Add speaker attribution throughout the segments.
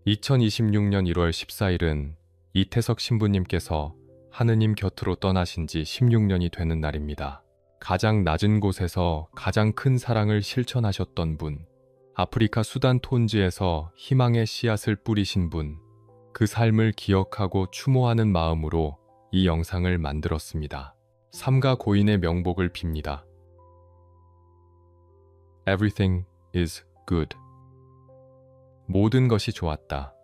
Speaker 1: 2026년 1월 14일은 이태석 신부님께서 하느님 곁으로 떠나신 지 16년이 되는 날입니다. 가장 낮은 곳에서 가장 큰 사랑을 실천하셨던 분, 아프리카 수단 톤즈에서 희망의 씨앗을 뿌리신 분, 그 삶을 기억하고 추모하는 마음으로 이 영상을 만들었습니다. 삼가 고인의 명복을 빕니다. Everything is good. 모든 것이 좋았다.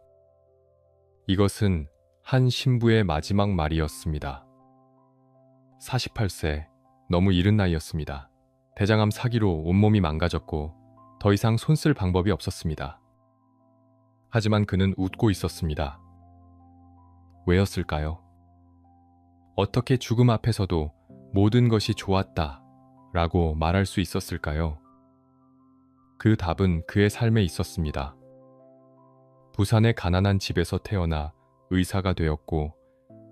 Speaker 1: 이것은 한 신부의 마지막 말이었습니다. 48세, 너무 이른 나이였습니다. 대장암 사기로 온몸이 망가졌고 더 이상 손쓸 방법이 없었습니다. 하지만 그는 웃고 있었습니다. 왜였을까요? 어떻게 죽음 앞에서도 모든 것이 좋았다 라고 말할 수 있었을까요? 그 답은 그의 삶에 있었습니다. 부산의 가난한 집에서 태어나 의사가 되었고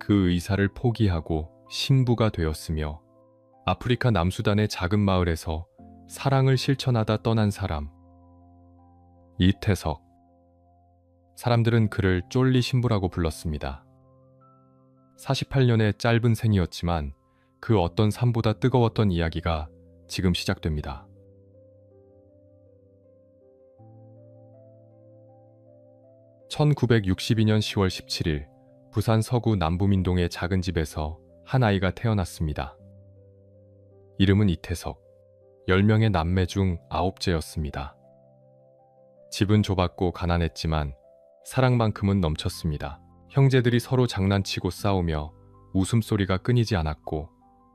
Speaker 1: 그 의사를 포기하고 신부가 되었으며 아프리카 남수단의 작은 마을에서 사랑을 실천하다 떠난 사람, 이태석. 사람들은 그를 쫄리 신부라고 불렀습니다. 48년의 짧은 생이었지만 그 어떤 삶보다 뜨거웠던 이야기가 지금 시작됩니다. (1962년 10월 17일) 부산 서구 남부민동의 작은 집에서 한 아이가 태어났습니다. 이름은 이태석. 10명의 남매 중 9째였습니다. 집은 좁았고 가난했지만 사랑만큼은 넘쳤습니다. 형제들이 서로 장난치고 싸우며 웃음소리가 끊이지 않았고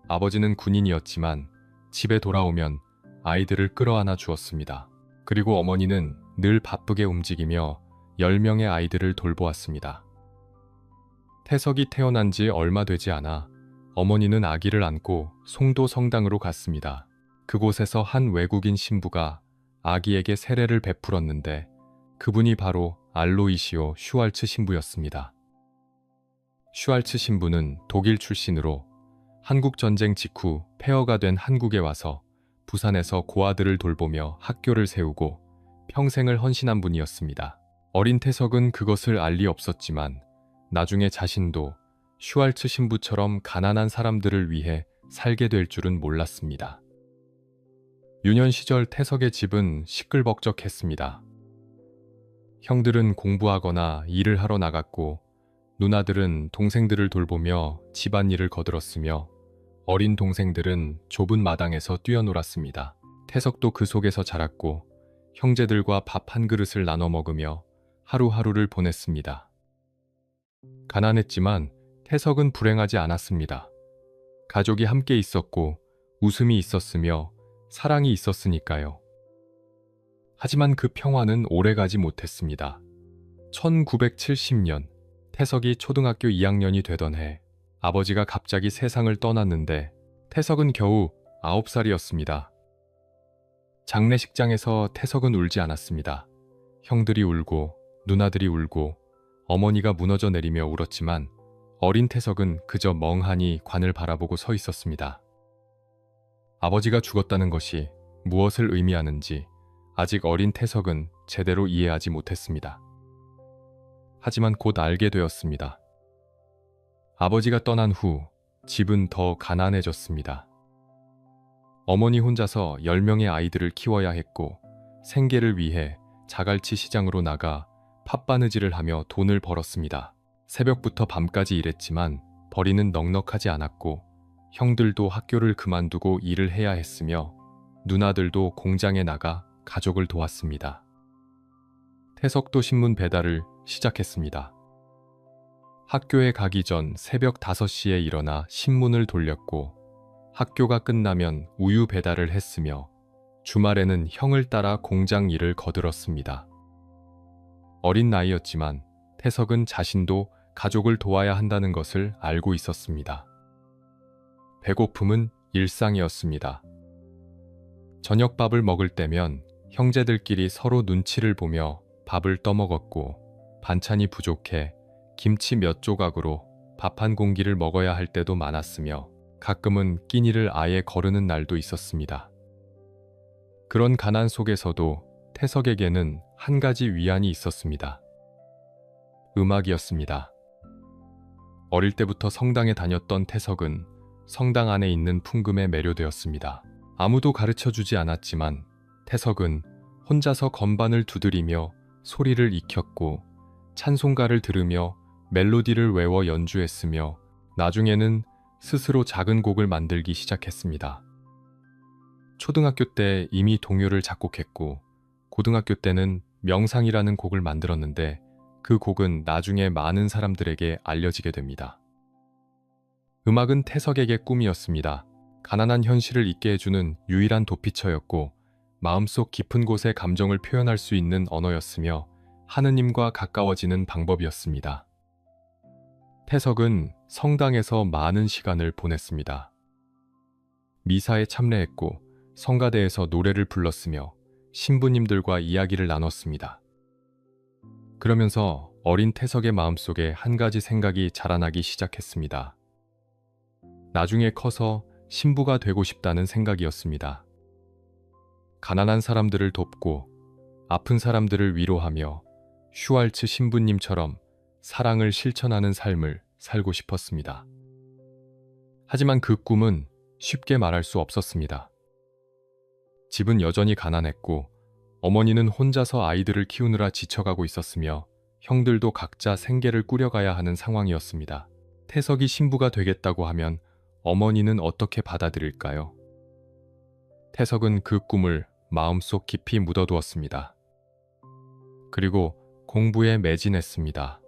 Speaker 1: 아버지는 군인이었지만 집에 돌아오면 아이들을 끌어안아 주었습니다. 그리고 어머니는 늘 바쁘게 움직이며 10명의 아이들을 돌보았습니다. 태석이 태어난 지 얼마 되지 않아 어머니는 아기를 안고 송도 성당으로 갔습니다. 그곳에서 한 외국인 신부가 아기에게 세례를 베풀었는데 그분이 바로 알로이시오 슈왈츠 신부였습니다. 슈왈츠 신부는 독일 출신으로 한국전쟁 직후 폐허가 된 한국에 와서 부산에서 고아들을 돌보며 학교를 세우고 평생을 헌신한 분이었습니다. 어린 태석은 그것을 알 리 없었지만 나중에 자신도 슈왈츠 신부처럼 가난한 사람들을 위해 살게 될 줄은 몰랐습니다. 유년 시절 태석의 집은 시끌벅적했습니다. 형들은 공부하거나 일을 하러 나갔고 누나들은 동생들을 돌보며 집안일을 거들었으며 어린 동생들은 좁은 마당에서 뛰어놀았습니다. 태석도 그 속에서 자랐고 형제들과 밥 한 그릇을 나눠 먹으며 하루하루를 보냈습니다. 가난했지만 태석은 불행하지 않았습니다. 가족이 함께 있었고 웃음이 있었으며 사랑이 있었으니까요. 하지만 그 평화는 오래가지 못했습니다. 1970년 태석이 초등학교 2학년이 되던 해 아버지가 갑자기 세상을 떠났는데 태석은 겨우 9살이었습니다. 장례식장에서 태석은 울지 않았습니다. 형들이 울고 누나들이 울고 어머니가 무너져 내리며 울었지만 어린 태석은 그저 멍하니 관을 바라보고 서 있었습니다. 아버지가 죽었다는 것이 무엇을 의미하는지 아직 어린 태석은 제대로 이해하지 못했습니다. 하지만 곧 알게 되었습니다. 아버지가 떠난 후 집은 더 가난해졌습니다. 어머니 혼자서 10명의 아이들을 키워야 했고 생계를 위해 자갈치 시장으로 나가 팥바느질을 하며 돈을 벌었습니다. 새벽부터 밤까지 일했지만 벌이는 넉넉하지 않았고 형들도 학교를 그만두고 일을 해야 했으며 누나들도 공장에 나가 가족을 도왔습니다. 태석도 신문 배달을 시작했습니다. 학교에 가기 전 새벽 5시에 일어나 신문을 돌렸고 학교가 끝나면 우유 배달을 했으며 주말에는 형을 따라 공장 일을 거들었습니다. 어린 나이였지만 태석은 자신도 가족을 도와야 한다는 것을 알고 있었습니다. 배고픔은 일상이었습니다. 저녁밥을 먹을 때면 형제들끼리 서로 눈치를 보며 밥을 떠먹었고 반찬이 부족해 김치 몇 조각으로 밥 한 공기를 먹어야 할 때도 많았으며 가끔은 끼니를 아예 거르는 날도 있었습니다. 그런 가난 속에서도 태석에게는 한 가지 위안이 있었습니다. 음악이었습니다. 어릴 때부터 성당에 다녔던 태석은 성당 안에 있는 풍금에 매료되었습니다. 아무도 가르쳐주지 않았지만 태석은 혼자서 건반을 두드리며 소리를 익혔고 찬송가를 들으며 멜로디를 외워 연주했으며 나중에는 스스로 작은 곡을 만들기 시작했습니다. 초등학교 때 이미 동요를 작곡했고 고등학교 때는 명상이라는 곡을 만들었는데 그 곡은 나중에 많은 사람들에게 알려지게 됩니다. 음악은 태석에게 꿈이었습니다. 가난한 현실을 잊게 해주는 유일한 도피처였고 마음속 깊은 곳의 감정을 표현할 수 있는 언어였으며 하느님과 가까워지는 방법이었습니다. 태석은 성당에서 많은 시간을 보냈습니다. 미사에 참례했고 성가대에서 노래를 불렀으며 신부님들과 이야기를 나눴습니다. 그러면서 어린 태석의 마음속에 한 가지 생각이 자라나기 시작했습니다. 나중에 커서 신부가 되고 싶다는 생각이었습니다. 가난한 사람들을 돕고 아픈 사람들을 위로하며 슈왈츠 신부님처럼 사랑을 실천하는 삶을 살고 싶었습니다. 하지만 그 꿈은 쉽게 말할 수 없었습니다. 집은 여전히 가난했고 어머니는 혼자서 아이들을 키우느라 지쳐가고 있었으며 형들도 각자 생계를 꾸려가야 하는 상황이었습니다. 태석이 신부가 되겠다고 하면 어머니는 어떻게 받아들일까요? 태석은 그 꿈을 마음속 깊이 묻어두었습니다. 그리고 공부에 매진했습니다.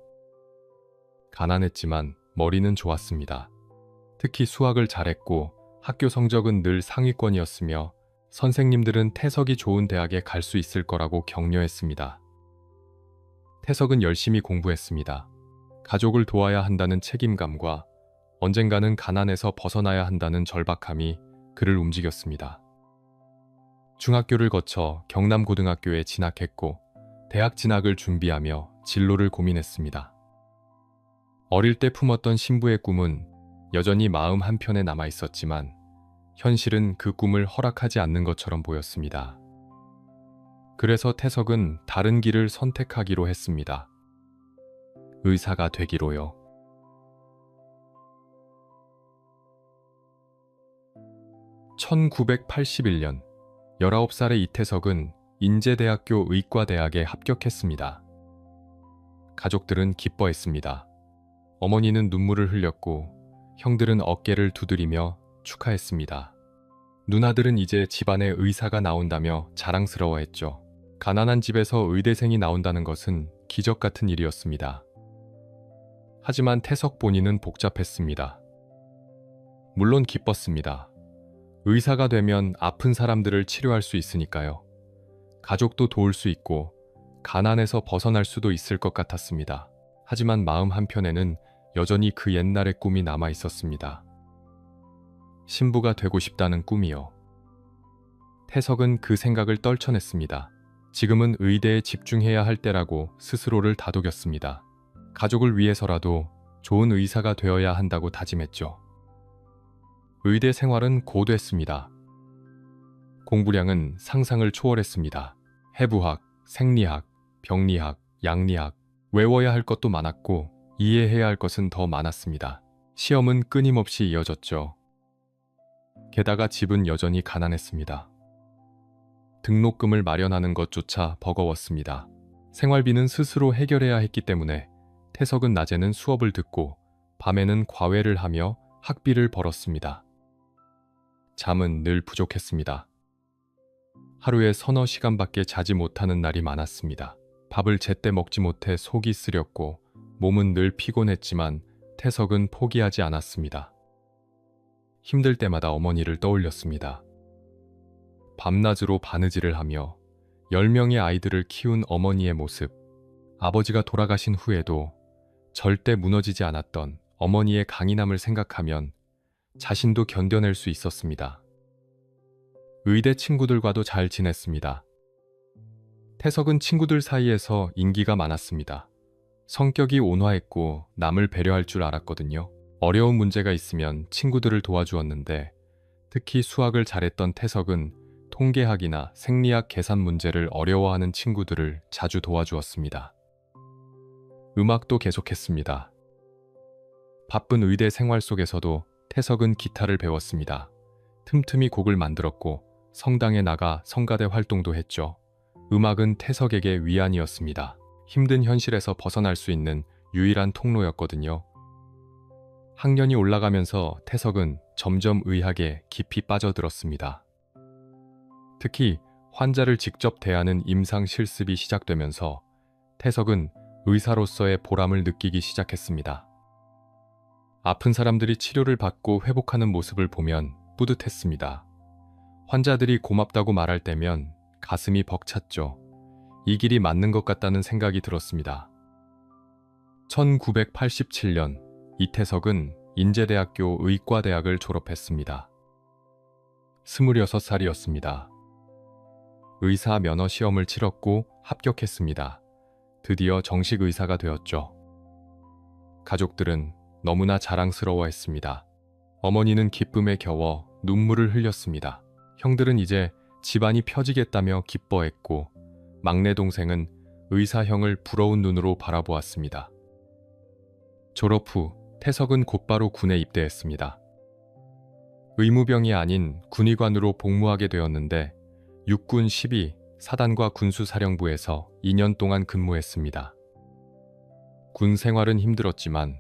Speaker 1: 가난했지만 머리는 좋았습니다. 특히 수학을 잘했고 학교 성적은 늘 상위권이었으며 선생님들은 태석이 좋은 대학에 갈 수 있을 거라고 격려했습니다. 태석은 열심히 공부했습니다. 가족을 도와야 한다는 책임감과 언젠가는 가난에서 벗어나야 한다는 절박함이 그를 움직였습니다. 중학교를 거쳐 경남고등학교에 진학했고 대학 진학을 준비하며 진로를 고민했습니다. 어릴 때 품었던 신부의 꿈은 여전히 마음 한편에 남아 있었지만 현실은 그 꿈을 허락하지 않는 것처럼 보였습니다. 그래서 태석은 다른 길을 선택하기로 했습니다. 의사가 되기로요. 1981년 19살의 이태석은 인제대학교 의과대학에 합격했습니다. 가족들은 기뻐했습니다. 어머니는 눈물을 흘렸고 형들은 어깨를 두드리며 축하했습니다. 누나들은 이제 집안에 의사가 나온다며 자랑스러워했죠. 가난한 집에서 의대생이 나온다는 것은 기적 같은 일이었습니다. 하지만 태석 본인은 복잡했습니다. 물론 기뻤습니다. 의사가 되면 아픈 사람들을 치료할 수 있으니까요. 가족도 도울 수 있고 가난에서 벗어날 수도 있을 것 같았습니다. 하지만 마음 한편에는 여전히 그 옛날의 꿈이 남아 있었습니다. 신부가 되고 싶다는 꿈이요. 태석은 그 생각을 떨쳐냈습니다. 지금은 의대에 집중해야 할 때라고 스스로를 다독였습니다. 가족을 위해서라도 좋은 의사가 되어야 한다고 다짐했죠. 의대 생활은 고됐습니다. 공부량은 상상을 초월했습니다. 해부학, 생리학, 병리학, 양리학, 외워야 할 것도 많았고 이해해야 할 것은 더 많았습니다. 시험은 끊임없이 이어졌죠. 게다가 집은 여전히 가난했습니다. 등록금을 마련하는 것조차 버거웠습니다. 생활비는 스스로 해결해야 했기 때문에 태석은 낮에는 수업을 듣고 밤에는 과외를 하며 학비를 벌었습니다. 잠은 늘 부족했습니다. 하루에 서너 시간밖에 자지 못하는 날이 많았습니다. 밥을 제때 먹지 못해 속이 쓰렸고 몸은 늘 피곤했지만 태석은 포기하지 않았습니다. 힘들 때마다 어머니를 떠올렸습니다. 밤낮으로 바느질을 하며 10명의 아이들을 키운 어머니의 모습, 아버지가 돌아가신 후에도 절대 무너지지 않았던 어머니의 강인함을 생각하면 자신도 견뎌낼 수 있었습니다. 의대 친구들과도 잘 지냈습니다. 태석은 친구들 사이에서 인기가 많았습니다. 성격이 온화했고 남을 배려할 줄 알았거든요. 어려운 문제가 있으면 친구들을 도와주었는데 특히 수학을 잘했던 태석은 통계학이나 생리학 계산 문제를 어려워하는 친구들을 자주 도와주었습니다. 음악도 계속했습니다. 바쁜 의대 생활 속에서도 태석은 기타를 배웠습니다. 틈틈이 곡을 만들었고 성당에 나가 성가대 활동도 했죠. 음악은 태석에게 위안이었습니다. 힘든 현실에서 벗어날 수 있는 유일한 통로였거든요. 학년이 올라가면서 태석은 점점 의학에 깊이 빠져들었습니다. 특히 환자를 직접 대하는 임상 실습이 시작되면서 태석은 의사로서의 보람을 느끼기 시작했습니다. 아픈 사람들이 치료를 받고 회복하는 모습을 보면 뿌듯했습니다. 환자들이 고맙다고 말할 때면 가슴이 벅찼죠. 이 길이 맞는 것 같다는 생각이 들었습니다. 1987년 이태석은 인제대학교 의과대학을 졸업했습니다. 26살이었습니다. 의사 면허 시험을 치렀고 합격했습니다. 드디어 정식 의사가 되었죠. 가족들은 너무나 자랑스러워했습니다. 어머니는 기쁨에 겨워 눈물을 흘렸습니다. 형들은 이제 집안이 펴지겠다며 기뻐했고 막내 동생은 의사형을 부러운 눈으로 바라보았습니다. 졸업 후 태석은 곧바로 군에 입대했습니다. 의무병이 아닌 군의관으로 복무하게 되었는데 육군 12 사단과 군수사령부에서 2년 동안 근무했습니다. 군 생활은 힘들었지만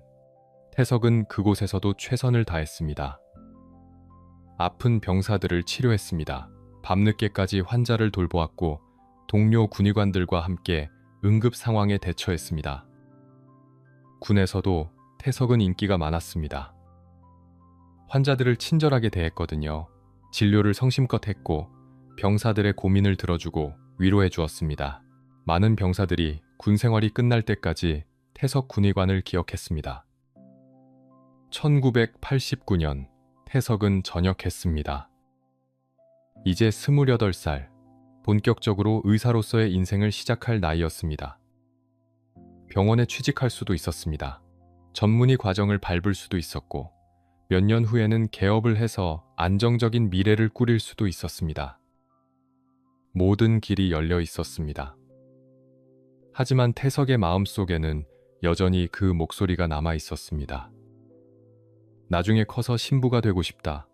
Speaker 1: 태석은 그곳에서도 최선을 다했습니다. 아픈 병사들을 치료했습니다. 밤늦게까지 환자를 돌보았고 동료 군의관들과 함께 응급 상황에 대처했습니다. 군에서도 태석은 인기가 많았습니다. 환자들을 친절하게 대했거든요. 진료를 성심껏 했고 병사들의 고민을 들어주고 위로해 주었습니다. 많은 병사들이 군 생활이 끝날 때까지 태석 군의관을 기억했습니다. 1989년 태석은 전역했습니다. 이제 28살, 본격적으로 의사로서의 인생을 시작할 나이였습니다. 병원에 취직할 수도 있었습니다. 전문의 과정을 밟을 수도 있었고 몇 년 후에는 개업을 해서 안정적인 미래를 꾸릴 수도 있었습니다. 모든 길이 열려 있었습니다. 하지만 태석의 마음속에는 여전히 그 목소리가 남아 있었습니다. 나중에 커서 신부가 되고 싶다.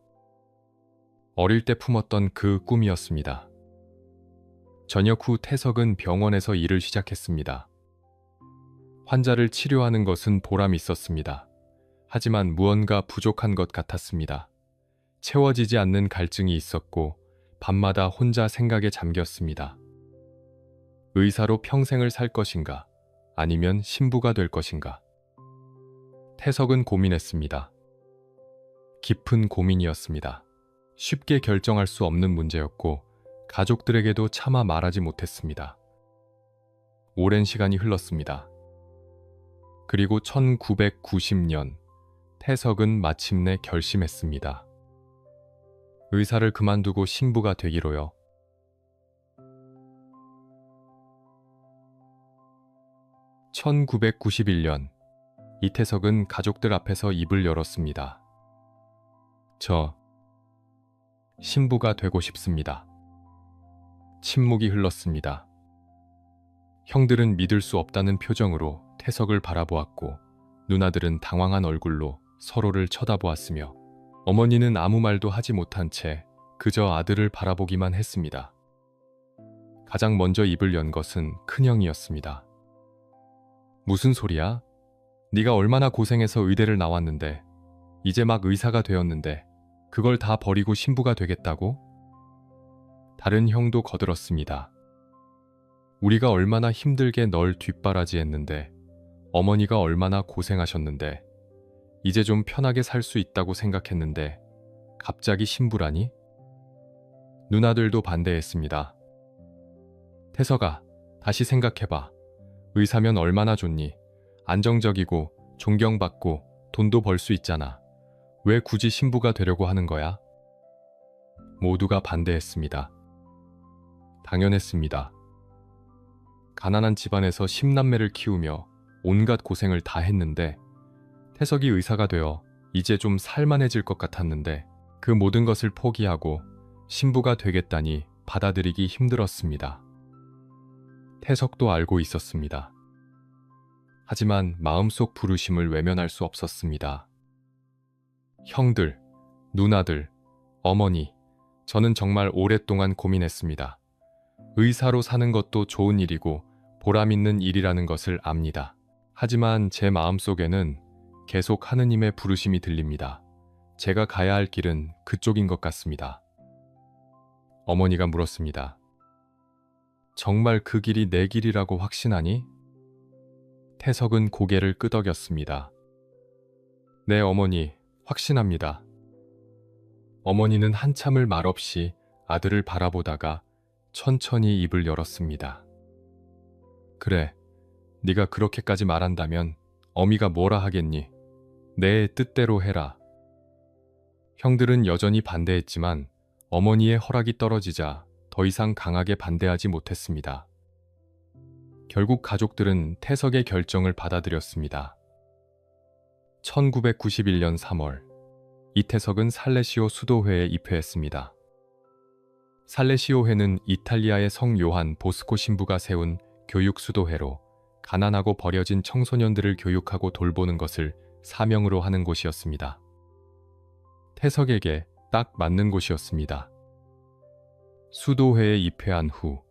Speaker 1: 어릴 때 품었던 그 꿈이었습니다. 전역 후 태석은 병원에서 일을 시작했습니다. 환자를 치료하는 것은 보람이 있었습니다. 하지만 무언가 부족한 것 같았습니다. 채워지지 않는 갈증이 있었고 밤마다 혼자 생각에 잠겼습니다. 의사로 평생을 살 것인가? 아니면 신부가 될 것인가? 태석은 고민했습니다. 깊은 고민이었습니다. 쉽게 결정할 수 없는 문제였고 가족들에게도 차마 말하지 못했습니다. 오랜 시간이 흘렀습니다. 그리고 1990년 태석은 마침내 결심했습니다. 의사를 그만두고 신부가 되기로요. (1991년) 이태석은 가족들 앞에서 입을 열었습니다. 저 신부가 되고 싶습니다. 침묵이 흘렀습니다. 형들은 믿을 수 없다는 표정으로 태석을 바라보았고 누나들은 당황한 얼굴로 서로를 쳐다보았으며 어머니는 아무 말도 하지 못한 채 그저 아들을 바라보기만 했습니다. 가장 먼저 입을 연 것은 큰형이었습니다. 무슨 소리야? 네가 얼마나 고생해서 의대를 나왔는데 이제 막 의사가 되었는데 그걸 다 버리고 신부가 되겠다고? 다른 형도 거들었습니다. 우리가 얼마나 힘들게 널 뒷바라지했는데 어머니가 얼마나 고생하셨는데 이제 좀 편하게 살 수 있다고 생각했는데 갑자기 신부라니? 누나들도 반대했습니다. 태석아, 다시 생각해봐. 의사면 얼마나 좋니? 안정적이고 존경받고 돈도 벌 수 있잖아. 왜 굳이 신부가 되려고 하는 거야? 모두가 반대했습니다. 당연했습니다. 가난한 집안에서 10남매를 키우며 온갖 고생을 다 했는데 태석이 의사가 되어 이제 좀 살만해질 것 같았는데 그 모든 것을 포기하고 신부가 되겠다니 받아들이기 힘들었습니다. 태석도 알고 있었습니다. 하지만 마음속 부르심을 외면할 수 없었습니다. 형들, 누나들, 어머니, 저는 정말 오랫동안 고민했습니다. 의사로 사는 것도 좋은 일이고 보람 있는 일이라는 것을 압니다. 하지만 제 마음속에는 계속 하느님의 부르심이 들립니다. 제가 가야 할 길은 그쪽인 것 같습니다. 어머니가 물었습니다. 정말 그 길이 내 길이라고 확신하니? 태석은 고개를 끄덕였습니다. 네, 어머니, 확신합니다. 어머니는 한참을 말없이 아들을 바라보다가 천천히 입을 열었습니다. 그래, 네가 그렇게까지 말한다면 어미가 뭐라 하겠니? 내 뜻대로 해라. 형들은 여전히 반대했지만 어머니의 허락이 떨어지자 더 이상 강하게 반대하지 못했습니다. 결국 가족들은 태석의 결정을 받아들였습니다. 1991년 3월, 이태석은 살레시오 수도회에 입회했습니다. 살레시오회는 이탈리아의 성 요한 보스코 신부가 세운 교육 수도회로 가난하고 버려진 청소년들을 교육하고 돌보는 것을 사명으로 하는 곳이었습니다. 태석에게 딱 맞는 곳이었습니다. 수도회에 입회한 후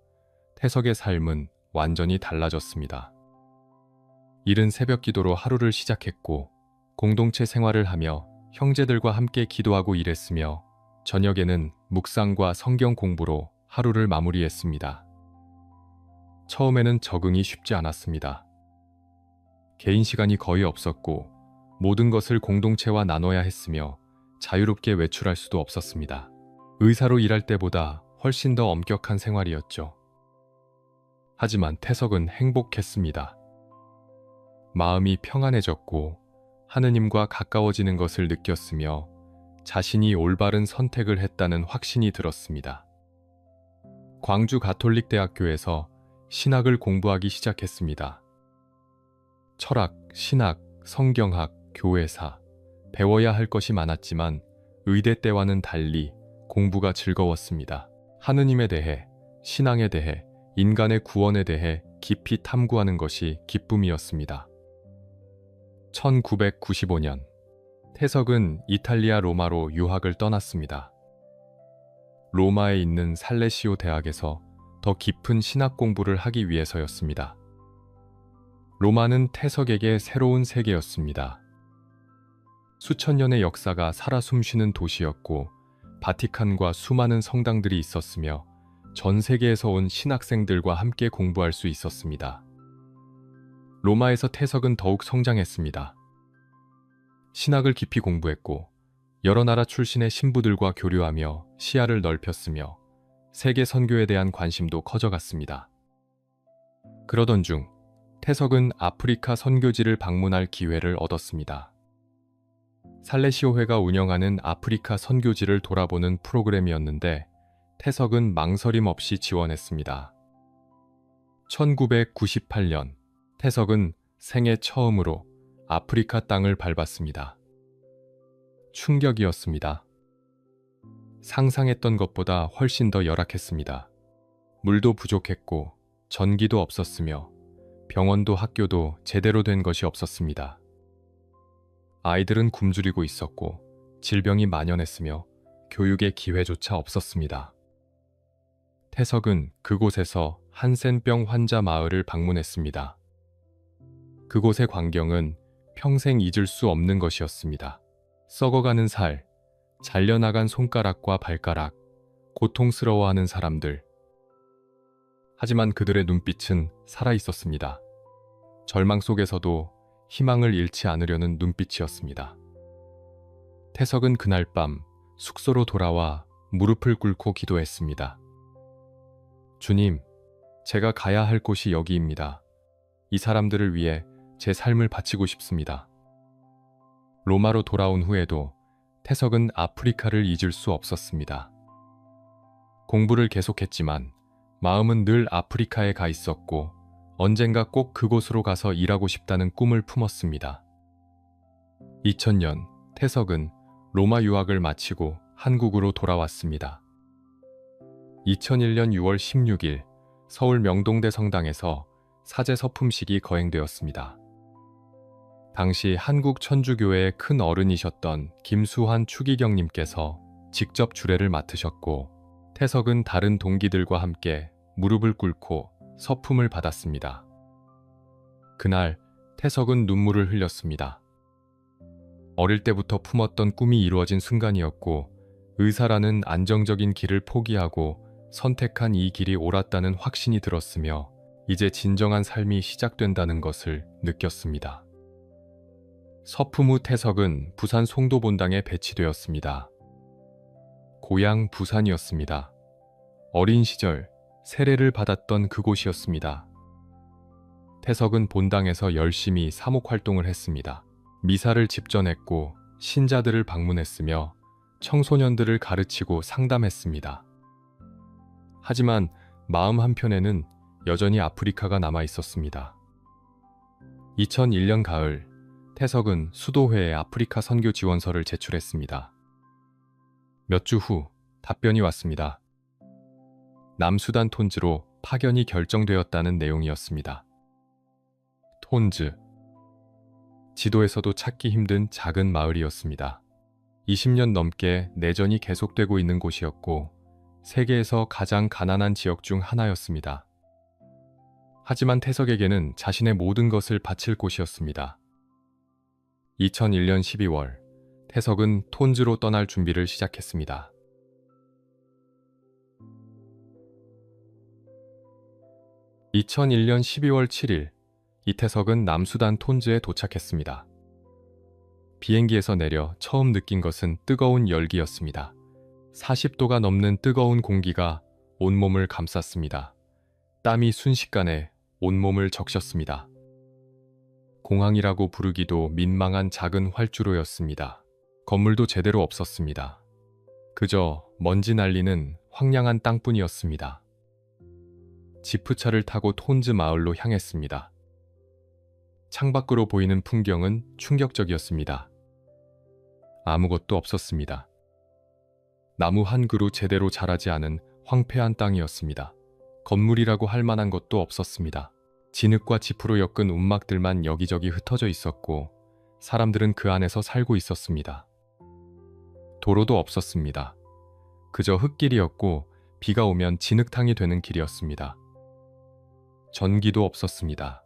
Speaker 1: 태석의 삶은 완전히 달라졌습니다. 이른 새벽 기도로 하루를 시작했고 공동체 생활을 하며 형제들과 함께 기도하고 일했으며 저녁에는 묵상과 성경 공부로 하루를 마무리했습니다. 처음에는 적응이 쉽지 않았습니다. 개인 시간이 거의 없었고 모든 것을 공동체와 나눠야 했으며 자유롭게 외출할 수도 없었습니다. 의사로 일할 때보다 훨씬 더 엄격한 생활이었죠. 하지만 태석은 행복했습니다. 마음이 평안해졌고 하느님과 가까워지는 것을 느꼈으며 자신이 올바른 선택을 했다는 확신이 들었습니다. 광주 가톨릭대학교에서 신학을 공부하기 시작했습니다. 철학, 신학, 성경학, 교회사, 배워야 할 것이 많았지만 의대 때와는 달리 공부가 즐거웠습니다. 하느님에 대해, 신앙에 대해, 인간의 구원에 대해 깊이 탐구하는 것이 기쁨이었습니다. 1995년, 태석은 이탈리아 로마로 유학을 떠났습니다. 로마에 있는 살레시오 대학에서 더 깊은 신학 공부를 하기 위해서였습니다. 로마는 태석에게 새로운 세계였습니다. 수천 년의 역사가 살아 숨쉬는 도시였고 바티칸과 수많은 성당들이 있었으며 전 세계에서 온 신학생들과 함께 공부할 수 있었습니다. 로마에서 태석은 더욱 성장했습니다. 신학을 깊이 공부했고 여러 나라 출신의 신부들과 교류하며 시야를 넓혔으며 세계 선교에 대한 관심도 커져갔습니다. 그러던 중 태석은 아프리카 선교지를 방문할 기회를 얻었습니다. 살레시오회가 운영하는 아프리카 선교지를 돌아보는 프로그램이었는데 태석은 망설임 없이 지원했습니다. 1998년 태석은 생애 처음으로 아프리카 땅을 밟았습니다. 충격이었습니다. 상상했던 것보다 훨씬 더 열악했습니다. 물도 부족했고 전기도 없었으며 병원도 학교도 제대로 된 것이 없었습니다. 아이들은 굶주리고 있었고 질병이 만연했으며 교육의 기회조차 없었습니다. 태석은 그곳에서 한센병 환자 마을을 방문했습니다. 그곳의 광경은 평생 잊을 수 없는 것이었습니다. 썩어가는 살, 잘려나간 손가락과 발가락, 고통스러워하는 사람들. 하지만 그들의 눈빛은 살아있었습니다. 절망 속에서도 희망을 잃지 않으려는 눈빛이었습니다. 태석은 그날 밤 숙소로 돌아와 무릎을 꿇고 기도했습니다. 주님, 제가 가야 할 곳이 여기입니다. 이 사람들을 위해 제 삶을 바치고 싶습니다. 로마로 돌아온 후에도 태석은 아프리카를 잊을 수 없었습니다. 공부를 계속했지만 마음은 늘 아프리카에 가 있었고 언젠가 꼭 그곳으로 가서 일하고 싶다는 꿈을 품었습니다. 2000년 태석은 로마 유학을 마치고 한국으로 돌아왔습니다. 2001년 6월 16일 서울 명동대 성당에서 사제 서품식이 거행되었습니다. 당시 한국 천주교회의 큰 어른이셨던 김수환 추기경님께서 직접 주례를 맡으셨고, 태석은 다른 동기들과 함께 무릎을 꿇고 서품을 받았습니다. 그날 태석은 눈물을 흘렸습니다. 어릴 때부터 품었던 꿈이 이루어진 순간이었고, 의사라는 안정적인 길을 포기하고 선택한 이 길이 옳았다는 확신이 들었으며, 이제 진정한 삶이 시작된다는 것을 느꼈습니다. 서품 후 태석은 부산 송도본당에 배치되었습니다. 고향 부산이었습니다. 어린 시절 세례를 받았던 그곳이었습니다. 태석은 본당에서 열심히 사목 활동을 했습니다. 미사를 집전했고 신자들을 방문했으며 청소년들을 가르치고 상담했습니다. 하지만 마음 한편에는 여전히 아프리카가 남아 있었습니다. 2001년 가을, 태석은 수도회에 아프리카 선교 지원서를 제출했습니다. 몇 주 후 답변이 왔습니다. 남수단 톤즈로 파견이 결정되었다는 내용이었습니다. 톤즈. 지도에서도 찾기 힘든 작은 마을이었습니다. 20년 넘게 내전이 계속되고 있는 곳이었고, 세계에서 가장 가난한 지역 중 하나였습니다. 하지만 태석에게는 자신의 모든 것을 바칠 곳이었습니다. 2001년 12월, 태석은 톤즈로 떠날 준비를 시작했습니다. (2001년 12월 7일) 이태석은 남수단 톤즈에 도착했습니다. 비행기에서 내려 처음 느낀 것은 뜨거운 열기였습니다. 40도가 넘는 뜨거운 공기가 온몸을 감쌌습니다. 땀이 순식간에 온몸을 적셨습니다. 공항이라고 부르기도 민망한 작은 활주로였습니다. 건물도 제대로 없었습니다. 그저 먼지 날리는 황량한 땅뿐이었습니다. 지프차를 타고 톤즈 마을로 향했습니다. 창밖으로 보이는 풍경은 충격적이었습니다. 아무것도 없었습니다. 나무 한 그루 제대로 자라지 않은 황폐한 땅이었습니다. 건물이라고 할 만한 것도 없었습니다. 진흙과 지프로 엮은 움막들만 여기저기 흩어져 있었고, 사람들은 그 안에서 살고 있었습니다. 도로도 없었습니다. 그저 흙길이었고 비가 오면 진흙탕이 되는 길이었습니다. 전기도 없었습니다.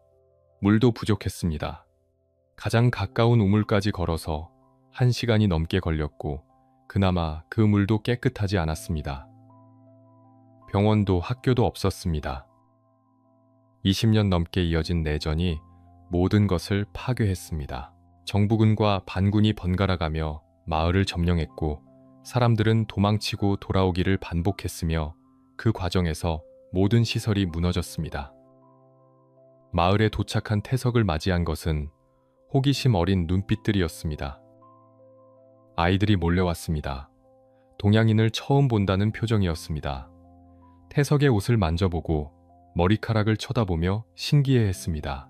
Speaker 1: 물도 부족했습니다. 가장 가까운 우물까지 걸어서 1시간이 넘게 걸렸고, 그나마 그 물도 깨끗하지 않았습니다. 병원도 학교도 없었습니다. 20년 넘게 이어진 내전이 모든 것을 파괴했습니다. 정부군과 반군이 번갈아가며 마을을 점령했고, 사람들은 도망치고 돌아오기를 반복했으며, 그 과정에서 모든 시설이 무너졌습니다. 마을에 도착한 태석을 맞이한 것은 호기심 어린 눈빛들이었습니다. 아이들이 몰려왔습니다. 동양인을 처음 본다는 표정이었습니다. 태석의 옷을 만져보고 머리카락을 쳐다보며 신기해했습니다.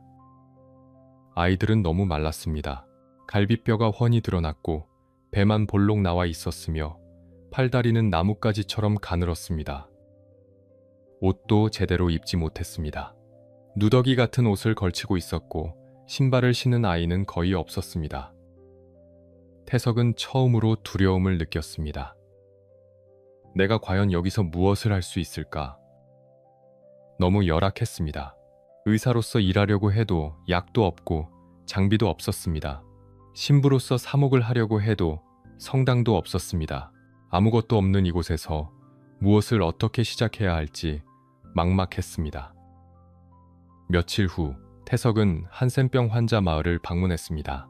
Speaker 1: 아이들은 너무 말랐습니다. 갈비뼈가 훤히 드러났고 배만 볼록 나와 있었으며 팔다리는 나뭇가지처럼 가늘었습니다. 옷도 제대로 입지 못했습니다. 누더기 같은 옷을 걸치고 있었고 신발을 신은 아이는 거의 없었습니다. 태석은 처음으로 두려움을 느꼈습니다. 내가 과연 여기서 무엇을 할 수 있을까? 너무 열악했습니다. 의사로서 일하려고 해도 약도 없고 장비도 없었습니다. 신부로서 사목을 하려고 해도 성당도 없었습니다. 아무것도 없는 이곳에서 무엇을 어떻게 시작해야 할지 막막했습니다. 며칠 후 태석은 한센병 환자 마을을 방문했습니다.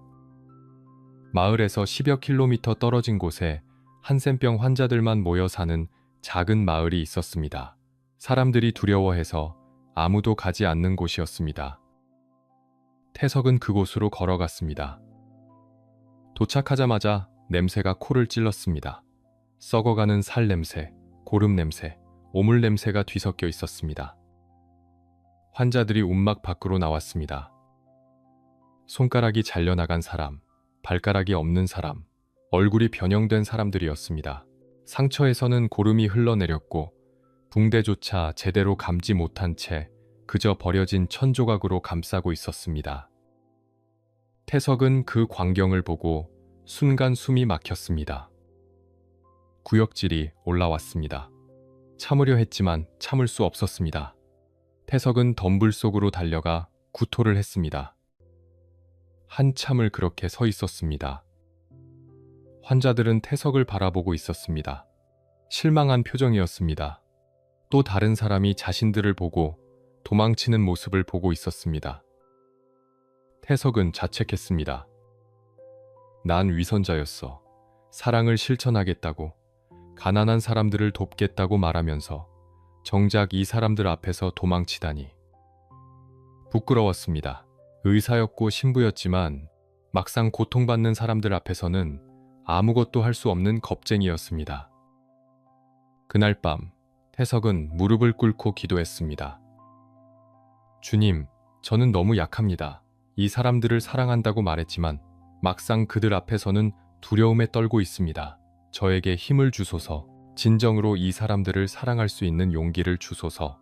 Speaker 1: 마을에서 10여 킬로미터 떨어진 곳에 한센병 환자들만 모여 사는 작은 마을이 있었습니다. 사람들이 두려워해서 아무도 가지 않는 곳이었습니다. 태석은 그곳으로 걸어갔습니다. 도착하자마자 냄새가 코를 찔렀습니다. 썩어가는 살 냄새, 고름 냄새, 오물 냄새가 뒤섞여 있었습니다. 환자들이 움막 밖으로 나왔습니다. 손가락이 잘려나간 사람, 발가락이 없는 사람, 얼굴이 변형된 사람들이었습니다. 상처에서는 고름이 흘러내렸고 붕대조차 제대로 감지 못한 채 그저 버려진 천조각으로 감싸고 있었습니다. 태석은 그 광경을 보고 순간 숨이 막혔습니다. 구역질이 올라왔습니다. 참으려 했지만 참을 수 없었습니다. 태석은 덤불 속으로 달려가 구토를 했습니다. 한참을 그렇게 서 있었습니다. 환자들은 태석을 바라보고 있었습니다. 실망한 표정이었습니다. 또 다른 사람이 자신들을 보고 도망치는 모습을 보고 있었습니다. 태석은 자책했습니다. 난 위선자였어. 사랑을 실천하겠다고, 가난한 사람들을 돕겠다고 말하면서 정작 이 사람들 앞에서 도망치다니. 부끄러웠습니다. 의사였고 신부였지만 막상 고통받는 사람들 앞에서는 아무것도 할 수 없는 겁쟁이였습니다. 그날 밤 태석은 무릎을 꿇고 기도했습니다. 주님, 저는 너무 약합니다. 이 사람들을 사랑한다고 말했지만 막상 그들 앞에서는 두려움에 떨고 있습니다. 저에게 힘을 주소서. 진정으로 이 사람들을 사랑할 수 있는 용기를 주소서.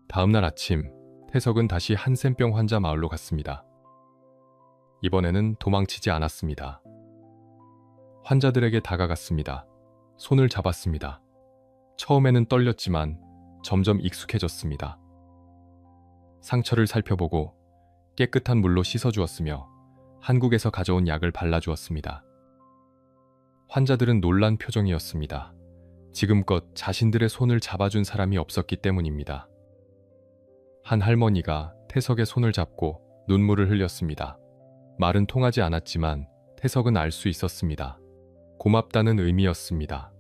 Speaker 1: 다음날 아침, 태석은 다시 한센병 환자 마을로 갔습니다. 이번에는 도망치지 않았습니다. 환자들에게 다가갔습니다. 손을 잡았습니다. 처음에는 떨렸지만 점점 익숙해졌습니다. 상처를 살펴보고 깨끗한 물로 씻어주었으며 한국에서 가져온 약을 발라주었습니다. 환자들은 놀란 표정이었습니다. 지금껏 자신들의 손을 잡아준 사람이 없었기 때문입니다. 한 할머니가 태석의 손을 잡고 눈물을 흘렸습니다. 말은 통하지 않았지만 태석은 알 수 있었습니다. 고맙다는 의미였습니다.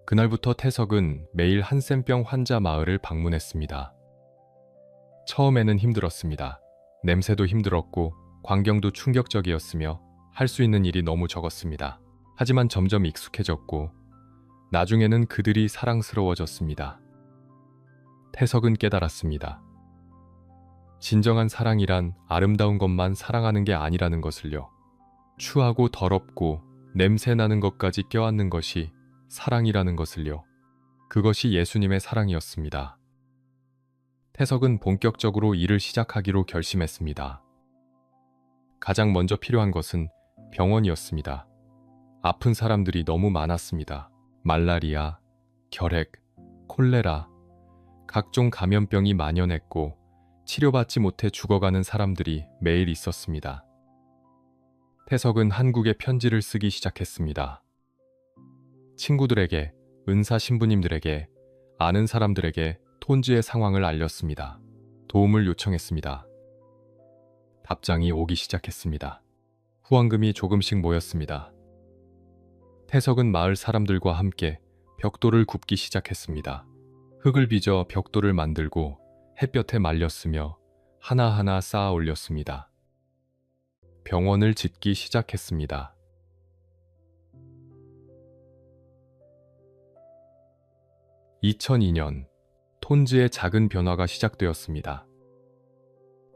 Speaker 1: 그날부터 태석은 매일 한센병 환자 마을을 방문했습니다. 처음에는 힘들었습니다. 냄새도 힘들었고 광경도 충격적이었으며 할 수 있는 일이 너무 적었습니다. 하지만 점점 익숙해졌고 나중에는 그들이 사랑스러워졌습니다. 태석은 깨달았습니다. 진정한 사랑이란 아름다운 것만 사랑하는 게 아니라는 것을요. 추하고 더럽고 냄새나는 것까지 껴안는 것이 사랑이라는 것을요. 그것이 예수님의 사랑이었습니다. 태석은 본격적으로 일을 시작하기로 결심했습니다. 가장 먼저 필요한 것은 병원이었습니다. 아픈 사람들이 너무 많았습니다. 말라리아, 결핵, 콜레라, 각종 감염병이 만연했고 치료받지 못해 죽어가는 사람들이 매일 있었습니다. 태석은 한국에 편지를 쓰기 시작했습니다. 친구들에게, 은사 신부님들에게, 아는 사람들에게 톤지의 상황을 알렸습니다. 도움을 요청했습니다. 답장이 오기 시작했습니다. 후원금이 조금씩 모였습니다. 태석은 마을 사람들과 함께 벽돌을 굽기 시작했습니다. 흙을 빚어 벽돌을 만들고 햇볕에 말렸으며 하나하나 쌓아 올렸습니다. 병원을 짓기 시작했습니다. (2002년) 톤즈의 작은 변화가 시작되었습니다.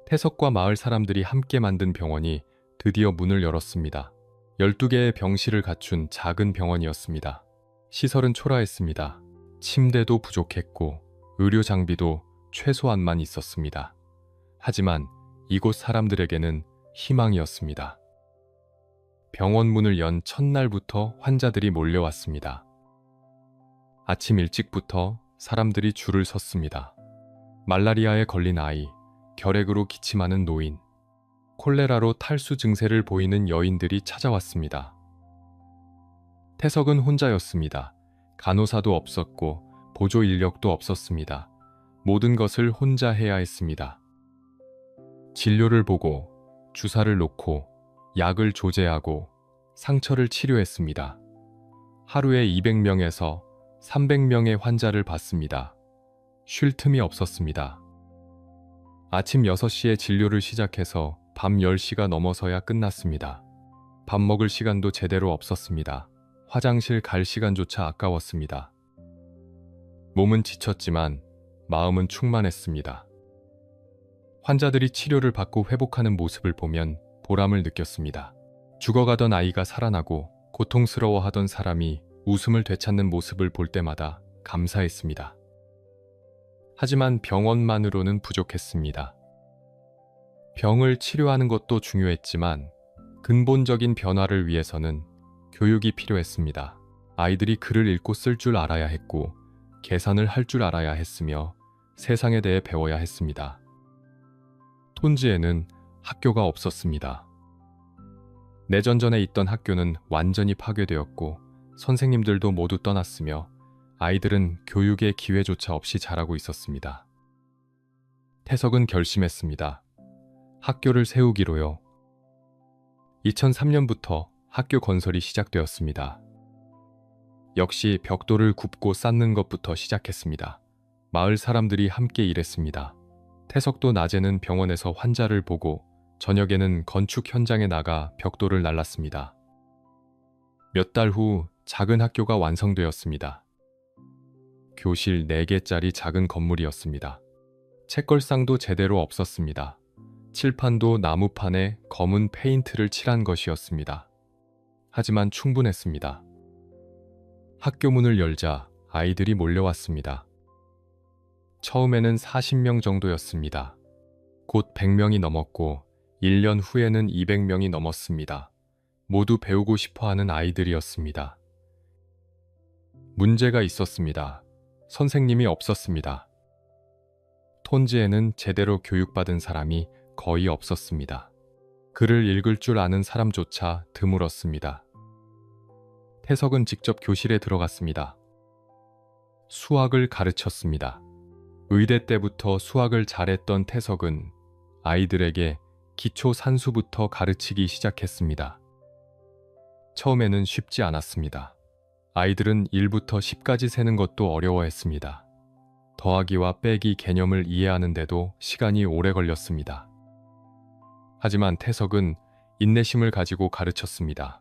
Speaker 1: 태석과 마을 사람들이 함께 만든 병원이 드디어 문을 열었습니다. 12개의 병실을 갖춘 작은 병원이었습니다. 시설은 초라했습니다. 침대도 부족했고 의료 장비도 최소한만 있었습니다. 하지만 이곳 사람들에게는 희망이었습니다. 병원 문을 연 첫날부터 환자들이 몰려왔습니다. 아침 일찍부터 사람들이 줄을 섰습니다. 말라리아에 걸린 아이, 결핵으로 기침하는 노인, 콜레라로 탈수 증세를 보이는 여인들이 찾아왔습니다. 태석은 혼자였습니다. 간호사도 없었고 보조 인력도 없었습니다. 모든 것을 혼자 해야 했습니다. 진료를 보고, 주사를 놓고, 약을 조제하고, 상처를 치료했습니다. 하루에 200명에서 300명의 환자를 봤습니다. 쉴 틈이 없었습니다. 아침 6시에 진료를 시작해서 밤 10시가 넘어서야 끝났습니다. 밥 먹을 시간도 제대로 없었습니다. 화장실 갈 시간조차 아까웠습니다. 몸은 지쳤지만 마음은 충만했습니다. 환자들이 치료를 받고 회복하는 모습을 보면 보람을 느꼈습니다. 죽어가던 아이가 살아나고 고통스러워하던 사람이 웃음을 되찾는 모습을 볼 때마다 감사했습니다. 하지만 병원만으로는 부족했습니다. 병을 치료하는 것도 중요했지만 근본적인 변화를 위해서는 교육이 필요했습니다. 아이들이 글을 읽고 쓸 줄 알아야 했고 계산을 할 줄 알아야 했으며 세상에 대해 배워야 했습니다. 톤즈에는 학교가 없었습니다. 내전 전에 있던 학교는 완전히 파괴되었고 선생님들도 모두 떠났으며 아이들은 교육의 기회조차 없이 자라고 있었습니다. 태석은 결심했습니다. 학교를 세우기로요. 2003년부터 학교 건설이 시작되었습니다. 역시 벽돌을 굽고 쌓는 것부터 시작했습니다. 마을 사람들이 함께 일했습니다. 태석도 낮에는 병원에서 환자를 보고 저녁에는 건축 현장에 나가 벽돌을 날랐습니다. 몇 달 후 작은 학교가 완성되었습니다. 교실 4개짜리 작은 건물이었습니다. 책걸상도 제대로 없었습니다. 칠판도 나무판에 검은 페인트를 칠한 것이었습니다. 하지만 충분했습니다. 학교 문을 열자 아이들이 몰려왔습니다. 처음에는 40명 정도였습니다. 곧 100명이 넘었고 1년 후에는 200명이 넘었습니다. 모두 배우고 싶어하는 아이들이었습니다. 문제가 있었습니다. 선생님이 없었습니다. 톤즈에는 제대로 교육받은 사람이 거의 없었습니다. 글을 읽을 줄 아는 사람조차 드물었습니다. 태석은 직접 교실에 들어갔습니다. 수학을 가르쳤습니다. 의대 때부터 수학을 잘했던 태석은 아이들에게 기초 산수부터 가르치기 시작했습니다. 처음에는 쉽지 않았습니다. 아이들은 1부터 10까지 세는 것도 어려워했습니다. 더하기와 빼기 개념을 이해하는데도 시간이 오래 걸렸습니다. 하지만 태석은 인내심을 가지고 가르쳤습니다.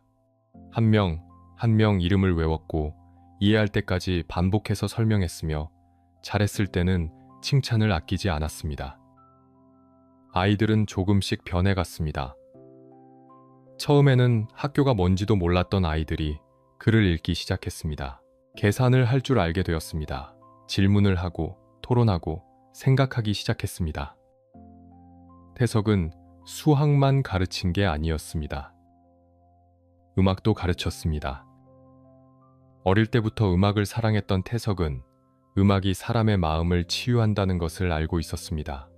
Speaker 1: 한 명 한 명 이름을 외웠고 이해할 때까지 반복해서 설명했으며 잘했을 때는 칭찬을 아끼지 않았습니다. 아이들은 조금씩 변해갔습니다. 처음에는 학교가 뭔지도 몰랐던 아이들이 글을 읽기 시작했습니다. 계산을 할 줄 알게 되었습니다. 질문을 하고 토론하고 생각하기 시작했습니다. 태석은 수학만 가르친 게 아니었습니다. 음악도 가르쳤습니다. 어릴 때부터 음악을 사랑했던 태석은 음악이 사람의 마음을 치유한다는 것을 알고 있었습니다.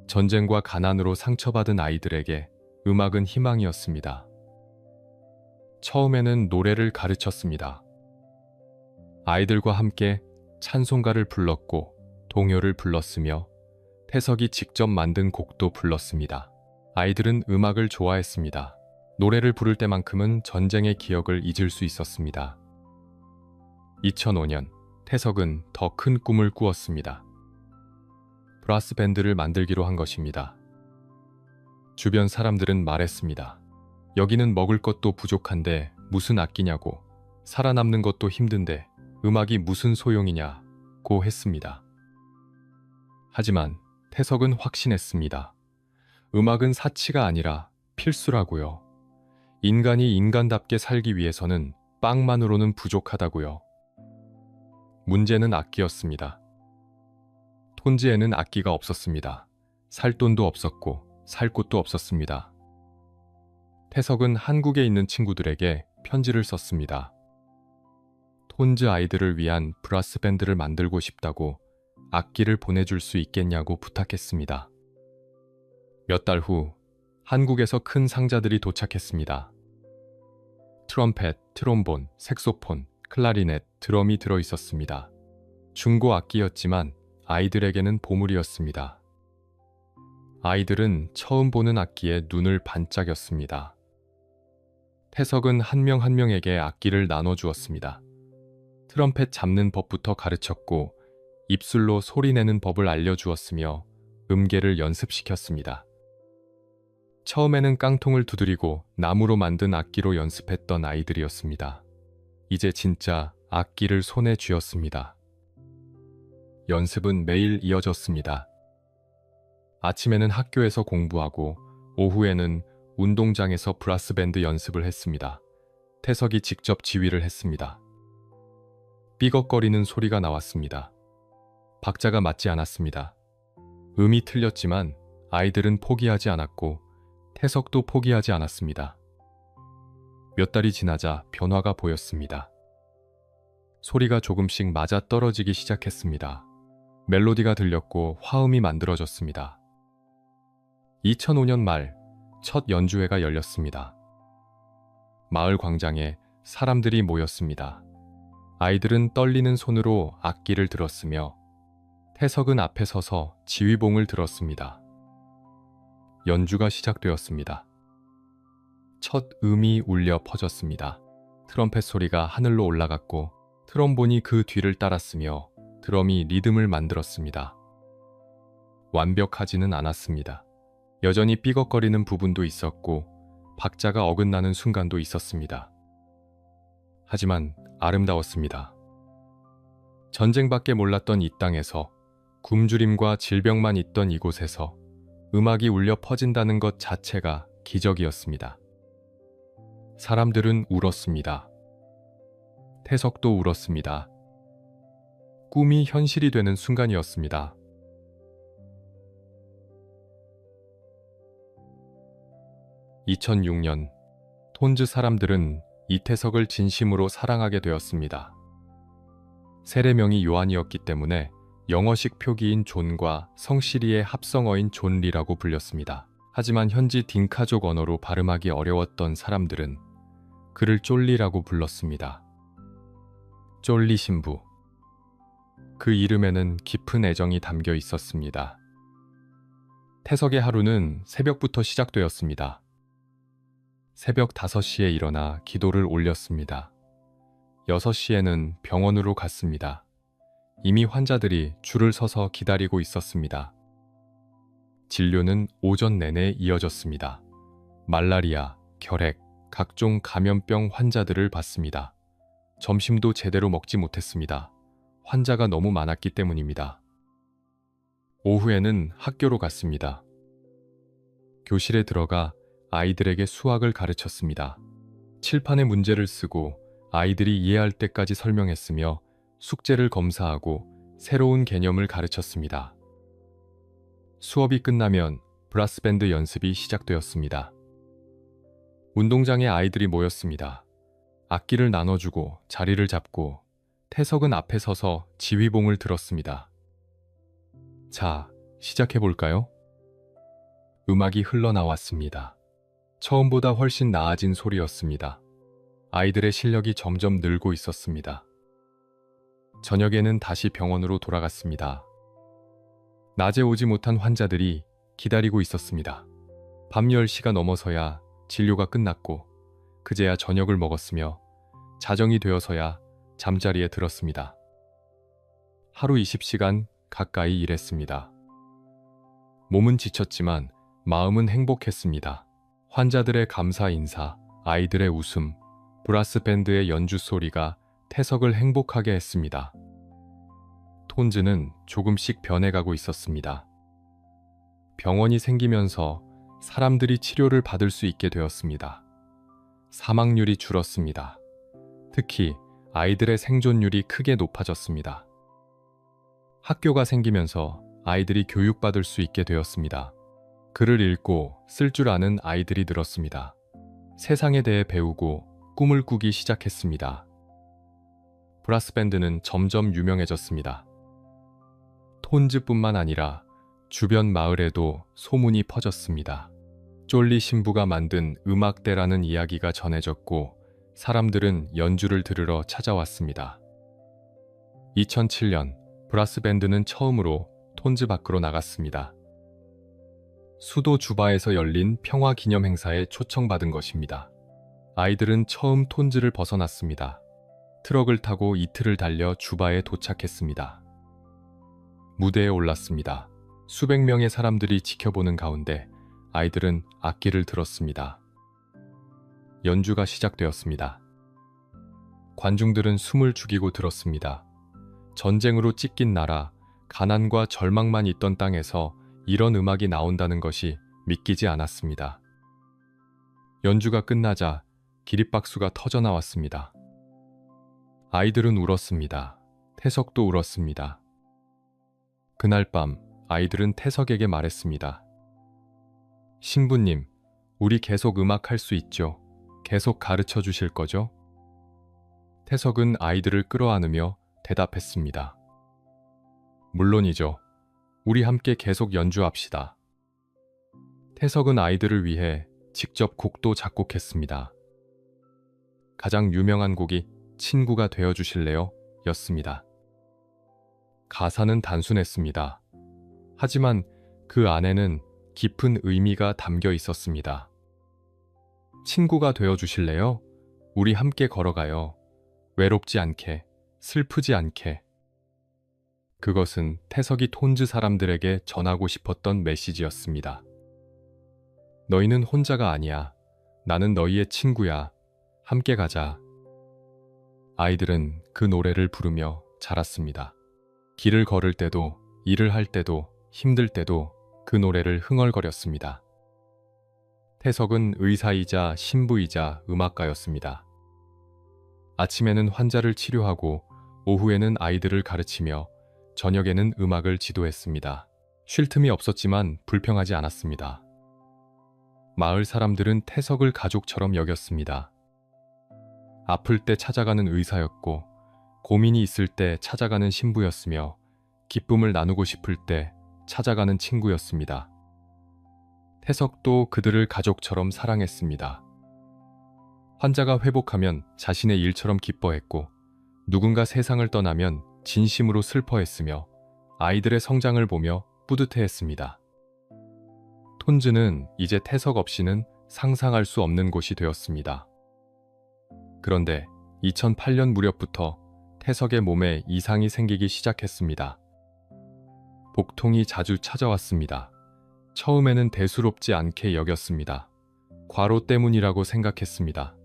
Speaker 1: 전쟁과 가난으로 상처받은 아이들에게 음악은 희망이었습니다. 처음에는 노래를 가르쳤습니다. 아이들과 함께 찬송가를 불렀고 동요를 불렀으며 태석이 직접 만든 곡도 불렀습니다. 아이들은 음악을 좋아했습니다. 노래를 부를 때만큼은 전쟁의 기억을 잊을 수 있었습니다. 2005년 태석은 더 큰 꿈을 꾸었습니다. 브라스 밴드를 만들기로 한 것입니다. 주변 사람들은 말했습니다. 여기는 먹을 것도 부족한데 무슨 악기냐고, 살아남는 것도 힘든데 음악이 무슨 소용이냐고 했습니다. 하지만 태석은 확신했습니다. 음악은 사치가 아니라 필수라고요. 인간이 인간답게 살기 위해서는 빵만으로는 부족하다고요. 문제는 악기였습니다. 톤즈에는 악기가 없었습니다. 살 돈도 없었고 살 곳도 없었습니다. 태석은 한국에 있는 친구들에게 편지를 썼습니다. 톤즈 아이들을 위한 브라스 밴드를 만들고 싶다고 악기를 보내줄 수 있겠냐고 부탁했습니다. 몇 달 후 한국에서 큰 상자들이 도착했습니다. 트럼펫, 트롬본, 색소폰, 클라리넷, 드럼이 들어있었습니다. 중고 악기였지만 아이들에게는 보물이었습니다. 아이들은 처음 보는 악기에 눈을 반짝였습니다. 태석은 한 명 한 명에게 악기를 나눠주었습니다. 트럼펫 잡는 법부터 가르쳤고 입술로 소리내는 법을 알려주었으며 음계를 연습시켰습니다. 처음에는 깡통을 두드리고 나무로 만든 악기로 연습했던 아이들이었습니다. 이제 진짜 악기를 손에 쥐었습니다. 연습은 매일 이어졌습니다. 아침에는 학교에서 공부하고 오후에는 운동장에서 브라스 밴드 연습을 했습니다. 태석이 직접 지휘를 했습니다. 삐걱거리는 소리가 나왔습니다. 박자가 맞지 않았습니다. 음이 틀렸지만 아이들은 포기하지 않았고 태석도 포기하지 않았습니다. 몇 달이 지나자 변화가 보였습니다. 소리가 조금씩 맞아 떨어지기 시작했습니다. 멜로디가 들렸고 화음이 만들어졌습니다. 2005년 말 첫 연주회가 열렸습니다. 마을 광장에 사람들이 모였습니다. 아이들은 떨리는 손으로 악기를 들었으며 태석은 앞에 서서 지휘봉을 들었습니다. 연주가 시작되었습니다. 첫 음이 울려 퍼졌습니다. 트럼펫 소리가 하늘로 올라갔고 트럼본이 그 뒤를 따랐으며 드럼이 리듬을 만들었습니다. 완벽하지는 않았습니다. 여전히 삐걱거리는 부분도 있었고 박자가 어긋나는 순간도 있었습니다. 하지만 아름다웠습니다. 전쟁밖에 몰랐던 이 땅에서 굶주림과 질병만 있던 이곳에서 음악이 울려 퍼진다는 것 자체가 기적이었습니다. 사람들은 울었습니다. 태석도 울었습니다. 꿈이 현실이 되는 순간이었습니다. 2006년 톤즈 사람들은 이태석을 진심으로 사랑하게 되었습니다. 세례명이 요한이었기 때문에 영어식 표기인 존과 성시리의 합성어인 존리라고 불렸습니다. 하지만 현지 딩카족 언어로 발음하기 어려웠던 사람들은 그를 쫄리라고 불렀습니다. 쫄리 신부. 그 이름에는 깊은 애정이 담겨 있었습니다. 태석의 하루는 새벽부터 시작되었습니다. 새벽 5시에 일어나 기도를 올렸습니다. 6시에는 병원으로 갔습니다. 이미 환자들이 줄을 서서 기다리고 있었습니다. 진료는 오전 내내 이어졌습니다. 말라리아, 결핵, 각종 감염병 환자들을 봤습니다. 점심도 제대로 먹지 못했습니다. 환자가 너무 많았기 때문입니다. 오후에는 학교로 갔습니다. 교실에 들어가 아이들에게 수학을 가르쳤습니다. 칠판에 문제를 쓰고 아이들이 이해할 때까지 설명했으며 숙제를 검사하고 새로운 개념을 가르쳤습니다. 수업이 끝나면 브라스밴드 연습이 시작되었습니다. 운동장에 아이들이 모였습니다. 악기를 나눠주고 자리를 잡고 태석은 앞에 서서 지휘봉을 들었습니다. 자, 시작해볼까요? 음악이 흘러나왔습니다. 처음보다 훨씬 나아진 소리였습니다. 아이들의 실력이 점점 늘고 있었습니다. 저녁에는 다시 병원으로 돌아갔습니다. 낮에 오지 못한 환자들이 기다리고 있었습니다. 밤 10시가 넘어서야 진료가 끝났고 그제야 저녁을 먹었으며 자정이 되어서야 잠자리에 들었습니다. 하루 20시간 가까이 일했습니다. 몸은 지쳤지만 마음은 행복했습니다. 환자들의 감사 인사, 아이들의 웃음, 브라스밴드의 연주 소리가 태석을 행복하게 했습니다. 톤즈는 조금씩 변해가고 있었습니다. 병원이 생기면서 사람들이 치료를 받을 수 있게 되었습니다. 사망률이 줄었습니다. 특히 아이들의 생존율이 크게 높아졌습니다. 학교가 생기면서 아이들이 교육받을 수 있게 되었습니다. 글을 읽고 쓸 줄 아는 아이들이 늘었습니다. 세상에 대해 배우고 꿈을 꾸기 시작했습니다. 브라스밴드는 점점 유명해졌습니다. 톤즈뿐만 아니라 주변 마을에도 소문이 퍼졌습니다. 쫄리 신부가 만든 음악대라는 이야기가 전해졌고 사람들은 연주를 들으러 찾아왔습니다. 2007년 브라스밴드는 처음으로 톤즈 밖으로 나갔습니다. 수도 주바에서 열린 평화 기념 행사에 초청받은 것입니다. 아이들은 처음 톤즈를 벗어났습니다. 트럭을 타고 이틀을 달려 주바에 도착했습니다. 무대에 올랐습니다. 수백 명의 사람들이 지켜보는 가운데 아이들은 악기를 들었습니다. 연주가 시작되었습니다. 관중들은 숨을 죽이고 들었습니다. 전쟁으로 찢긴 나라, 가난과 절망만 있던 땅에서 이런 음악이 나온다는 것이 믿기지 않았습니다. 연주가 끝나자 기립박수가 터져나왔습니다. 아이들은 울었습니다. 태석도 울었습니다. 그날 밤 아이들은 태석에게 말했습니다. 신부님, 우리 계속 음악 할 수 있죠? 계속 가르쳐 주실 거죠? 태석은 아이들을 끌어안으며 대답했습니다. 물론이죠. 우리 함께 계속 연주합시다. 태석은 아이들을 위해 직접 곡도 작곡했습니다. 가장 유명한 곡이 친구가 되어 주실래요? 였습니다. 가사는 단순했습니다. 하지만 그 안에는 깊은 의미가 담겨 있었습니다. 친구가 되어 주실래요? 우리 함께 걸어가요. 외롭지 않게, 슬프지 않게. 그것은 태석이 톤즈 사람들에게 전하고 싶었던 메시지였습니다. 너희는 혼자가 아니야. 나는 너희의 친구야. 함께 가자. 아이들은 그 노래를 부르며 자랐습니다. 길을 걸을 때도, 일을 할 때도, 힘들 때도 그 노래를 흥얼거렸습니다. 태석은 의사이자 신부이자 음악가였습니다. 아침에는 환자를 치료하고 오후에는 아이들을 가르치며 저녁에는 음악을 지도했습니다. 쉴 틈이 없었지만 불평하지 않았습니다. 마을 사람들은 태석을 가족처럼 여겼습니다. 아플 때 찾아가는 의사였고 고민이 있을 때 찾아가는 신부였으며 기쁨을 나누고 싶을 때 찾아가는 친구였습니다. 태석도 그들을 가족처럼 사랑했습니다. 환자가 회복하면 자신의 일처럼 기뻐했고 누군가 세상을 떠나면 진심으로 슬퍼했으며 아이들의 성장을 보며 뿌듯해했습니다. 톤즈는 이제 태석 없이는 상상할 수 없는 곳이 되었습니다. 그런데 2008년 무렵부터 태석의 몸에 이상이 생기기 시작했습니다. 복통이 자주 찾아왔습니다. 처음에는 대수롭지 않게 여겼습니다. 과로 때문이라고 생각했습니다.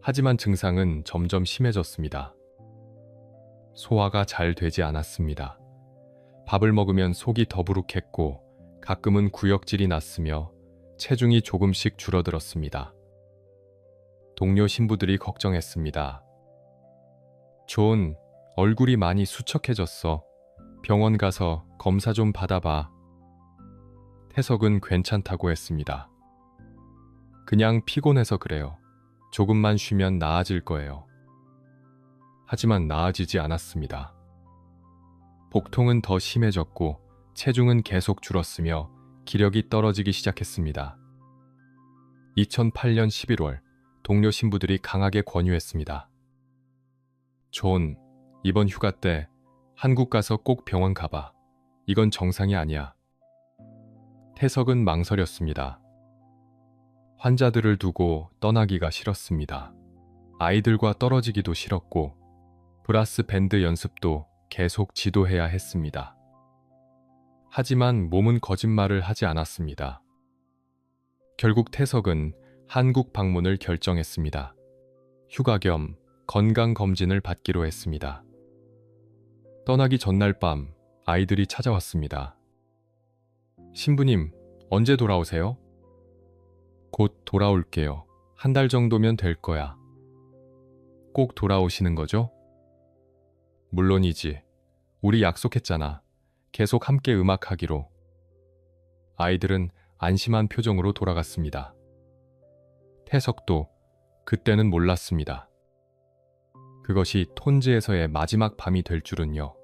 Speaker 1: 하지만 증상은 점점 심해졌습니다. 소화가 잘 되지 않았습니다. 밥을 먹으면 속이 더부룩했고 가끔은 구역질이 났으며 체중이 조금씩 줄어들었습니다. 동료 신부들이 걱정했습니다. 존, 얼굴이 많이 수척해졌어. 병원 가서 검사 좀 받아봐. 태석은 괜찮다고 했습니다. 그냥 피곤해서 그래요. 조금만 쉬면 나아질 거예요. 하지만 나아지지 않았습니다. 복통은 더 심해졌고 체중은 계속 줄었으며 기력이 떨어지기 시작했습니다. 2008년 11월 동료 신부들이 강하게 권유했습니다. 존, 이번 휴가 때 한국 가서 꼭 병원 가봐. 이건 정상이 아니야. 태석은 망설였습니다. 환자들을 두고 떠나기가 싫었습니다. 아이들과 떨어지기도 싫었고 브라스 밴드 연습도 계속 지도해야 했습니다. 하지만 몸은 거짓말을 하지 않았습니다. 결국 태석은 한국 방문을 결정했습니다. 휴가 겸 건강검진을 받기로 했습니다. 떠나기 전날 밤 아이들이 찾아왔습니다. 신부님, 언제 돌아오세요? 곧 돌아올게요. 한 달 정도면 될 거야. 꼭 돌아오시는 거죠? 물론이지. 우리 약속했잖아. 계속 함께 음악하기로. 아이들은 안심한 표정으로 돌아갔습니다. 태석도 그때는 몰랐습니다. 그것이 톤즈에서의 마지막 밤이 될 줄은요.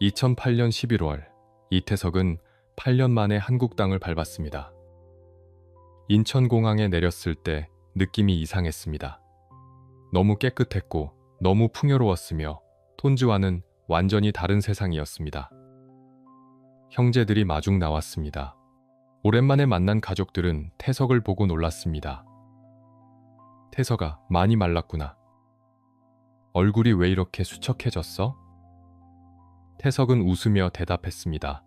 Speaker 1: (2008년 11월) 이태석은 8년 만에 한국 땅을 밟았습니다. 인천공항에 내렸을 때 느낌이 이상했습니다. 너무 깨끗했고 너무 풍요로웠으며 톤즈와는 완전히 다른 세상이었습니다. 형제들이 마중 나왔습니다. 오랜만에 만난 가족들은 태석을 보고 놀랐습니다. 태석아, 많이 말랐구나. 얼굴이 왜 이렇게 수척해졌어? 태석은 웃으며 대답했습니다.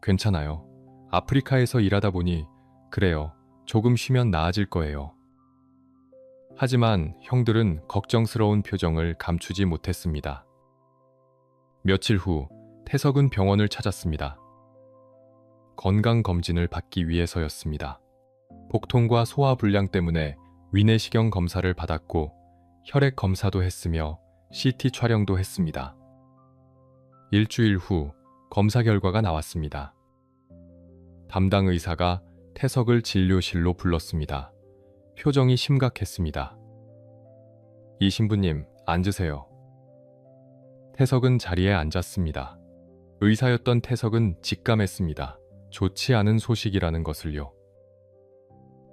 Speaker 1: 괜찮아요. 아프리카에서 일하다 보니 그래요. 조금 쉬면 나아질 거예요. 하지만 형들은 걱정스러운 표정을 감추지 못했습니다. 며칠 후 태석은 병원을 찾았습니다. 건강검진을 받기 위해서였습니다. 복통과 소화불량 때문에 위내시경 검사를 받았고 혈액 검사도 했으며 CT 촬영도 했습니다. 일주일 후 검사 결과가 나왔습니다. 담당 의사가 태석을 진료실로 불렀습니다. 표정이 심각했습니다. 이 신부님, 앉으세요. 태석은 자리에 앉았습니다. 의사였던 태석은 직감했습니다. 좋지 않은 소식이라는 것을요.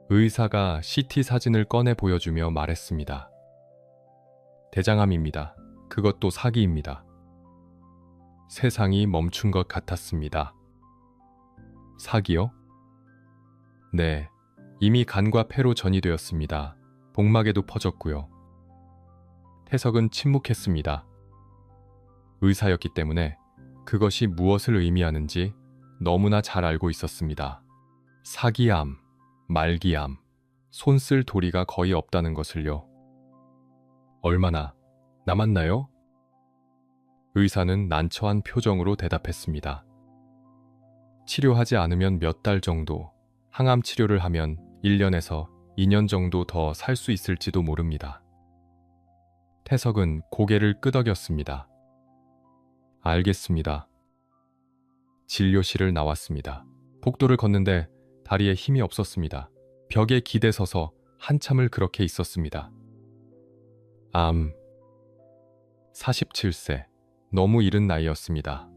Speaker 1: 의사가 CT 사진을 꺼내 보여주며 말했습니다. 대장암입니다. 그것도 사기입니다. 세상이 멈춘 것 같았습니다. 사기요? 네, 이미 간과 폐로 전이되었습니다. 복막에도 퍼졌고요. 태석은 침묵했습니다. 의사였기 때문에 그것이 무엇을 의미하는지 너무나 잘 알고 있었습니다. 사기암, 말기암, 손 쓸 도리가 거의 없다는 것을요. 얼마나 남았나요? 의사는 난처한 표정으로 대답했습니다. 치료하지 않으면 몇 달 정도, 항암 치료를 하면 1년에서 2년 정도 더 살 수 있을지도 모릅니다. 태석은 고개를 끄덕였습니다. 알겠습니다. 진료실을 나왔습니다. 복도를 걷는데 다리에 힘이 없었습니다. 벽에 기대서서 한참을 그렇게 있었습니다. 암. 47세. 너무 이른 나이였습니다.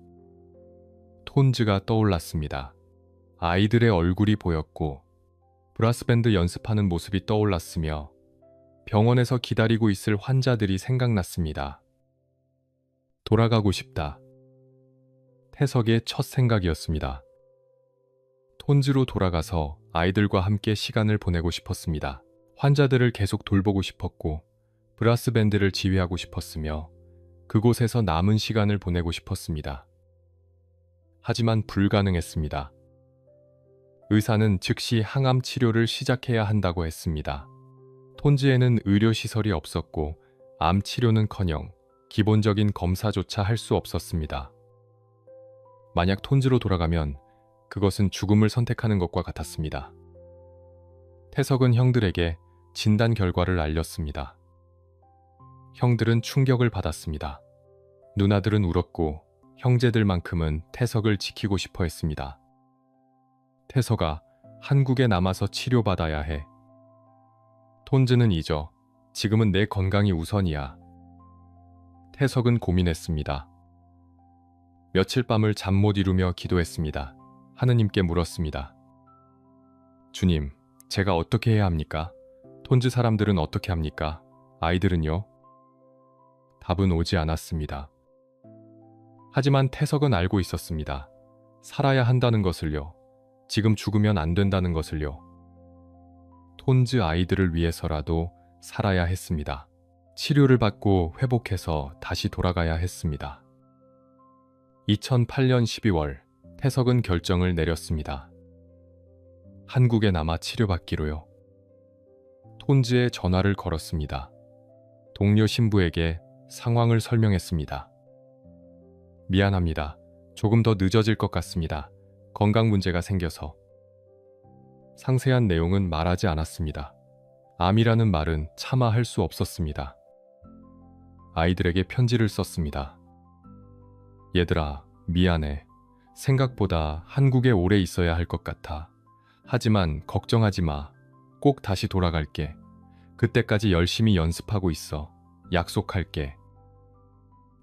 Speaker 1: 톤즈가 떠올랐습니다. 아이들의 얼굴이 보였고 브라스밴드 연습하는 모습이 떠올랐으며 병원에서 기다리고 있을 환자들이 생각났습니다. 돌아가고 싶다. 태석의 첫 생각이었습니다. 톤즈로 돌아가서 아이들과 함께 시간을 보내고 싶었습니다. 환자들을 계속 돌보고 싶었고 브라스밴드를 지휘하고 싶었으며 그곳에서 남은 시간을 보내고 싶었습니다. 하지만 불가능했습니다. 의사는 즉시 항암 치료를 시작해야 한다고 했습니다. 톤즈에는 의료시설이 없었고 암 치료는커녕 기본적인 검사조차 할 수 없었습니다. 만약 톤즈로 돌아가면 그것은 죽음을 선택하는 것과 같았습니다. 태석은 형들에게 진단 결과를 알렸습니다. 형들은 충격을 받았습니다. 누나들은 울었고 형제들만큼은 태석을 지키고 싶어 했습니다. 태석아, 한국에 남아서 치료받아야 해. 톤즈는 잊어. 지금은 내 건강이 우선이야. 태석은 고민했습니다. 며칠 밤을 잠 못 이루며 기도했습니다. 하느님께 물었습니다. 주님, 제가 어떻게 해야 합니까? 톤즈 사람들은 어떻게 합니까? 아이들은요? 답은 오지 않았습니다. 하지만 태석은 알고 있었습니다. 살아야 한다는 것을요. 지금 죽으면 안 된다는 것을요. 톤즈 아이들을 위해서라도 살아야 했습니다. 치료를 받고 회복해서 다시 돌아가야 했습니다. 2008년 12월, 태석은 결정을 내렸습니다. 한국에 남아 치료받기로요. 톤즈에 전화를 걸었습니다. 동료 신부에게 상황을 설명했습니다. 미안합니다. 조금 더 늦어질 것 같습니다. 건강 문제가 생겨서. 상세한 내용은 말하지 않았습니다. 암이라는 말은 차마 할 수 없었습니다. 아이들에게 편지를 썼습니다. 얘들아, 미안해. 생각보다 한국에 오래 있어야 할 것 같아. 하지만 걱정하지 마. 꼭 다시 돌아갈게. 그때까지 열심히 연습하고 있어. 약속할게.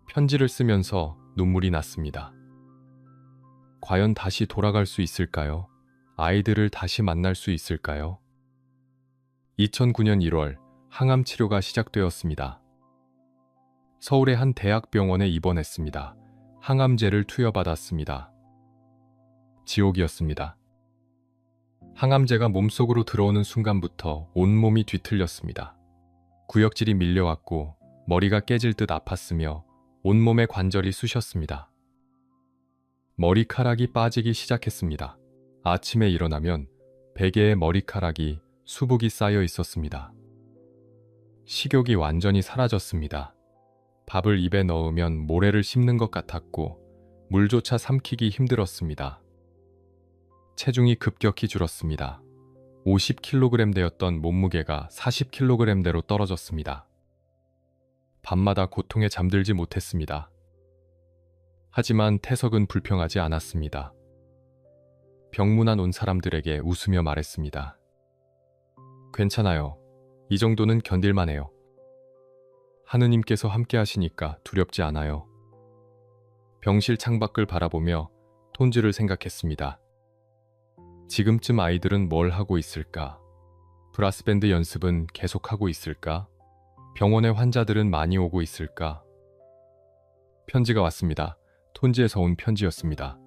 Speaker 1: 편지를 쓰면서 눈물이 났습니다. 과연 다시 돌아갈 수 있을까요? 아이들을 다시 만날 수 있을까요? 2009년 1월, 항암 치료가 시작되었습니다. 서울의 한 대학병원에 입원했습니다. 항암제를 투여받았습니다. 지옥이었습니다. 항암제가 몸속으로 들어오는 순간부터 온몸이 뒤틀렸습니다. 구역질이 밀려왔고 머리가 깨질 듯 아팠으며 온몸의 관절이 쑤셨습니다. 머리카락이 빠지기 시작했습니다. 아침에 일어나면 베개에 머리카락이 수북이 쌓여 있었습니다. 식욕이 완전히 사라졌습니다. 밥을 입에 넣으면 모래를 씹는 것 같았고 물조차 삼키기 힘들었습니다. 체중이 급격히 줄었습니다. 50kg 되었던 몸무게가 40kg대로 떨어졌습니다. 밤마다 고통에 잠들지 못했습니다. 하지만 태석은 불평하지 않았습니다. 병문안 온 사람들에게 웃으며 말했습니다. 괜찮아요. 이 정도는 견딜만해요. 하느님께서 함께 하시니까 두렵지 않아요. 병실 창밖을 바라보며 톤즈를 생각했습니다. 지금쯤 아이들은 뭘 하고 있을까? 브라스밴드 연습은 계속하고 있을까? 병원에 환자들은 많이 오고 있을까? 편지가 왔습니다. 톤즈에서 온 편지였습니다.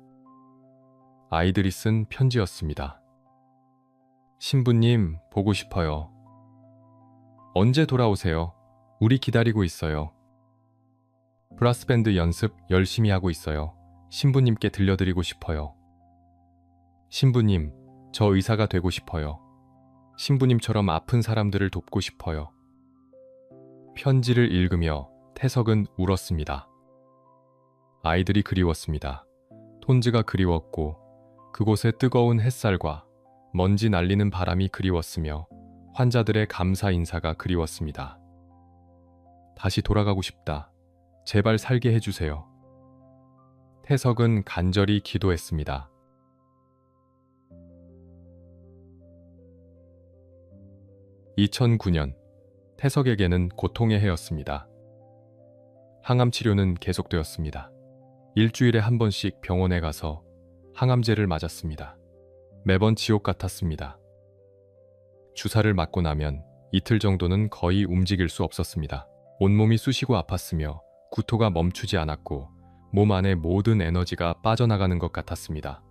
Speaker 1: 아이들이 쓴 편지였습니다. 신부님, 보고 싶어요. 언제 돌아오세요? 우리 기다리고 있어요. 브라스밴드 연습 열심히 하고 있어요. 신부님께 들려드리고 싶어요. 신부님, 저 의사가 되고 싶어요. 신부님처럼 아픈 사람들을 돕고 싶어요. 편지를 읽으며 태석은 울었습니다. 아이들이 그리웠습니다. 톤즈가 그리웠고 그곳의 뜨거운 햇살과 먼지 날리는 바람이 그리웠으며 환자들의 감사 인사가 그리웠습니다. 다시 돌아가고 싶다. 제발 살게 해주세요. 태석은 간절히 기도했습니다. 2009년, 태석에게는 고통의 해였습니다. 항암 치료는 계속되었습니다. 일주일에 한 번씩 병원에 가서 항암제를 맞았습니다. 매번 지옥 같았습니다. 주사를 맞고 나면 이틀 정도는 거의 움직일 수 없었습니다. 온몸이 쑤시고 아팠으며 구토가 멈추지 않았고 몸 안의 모든 에너지가 빠져나가는 것 같았습니다.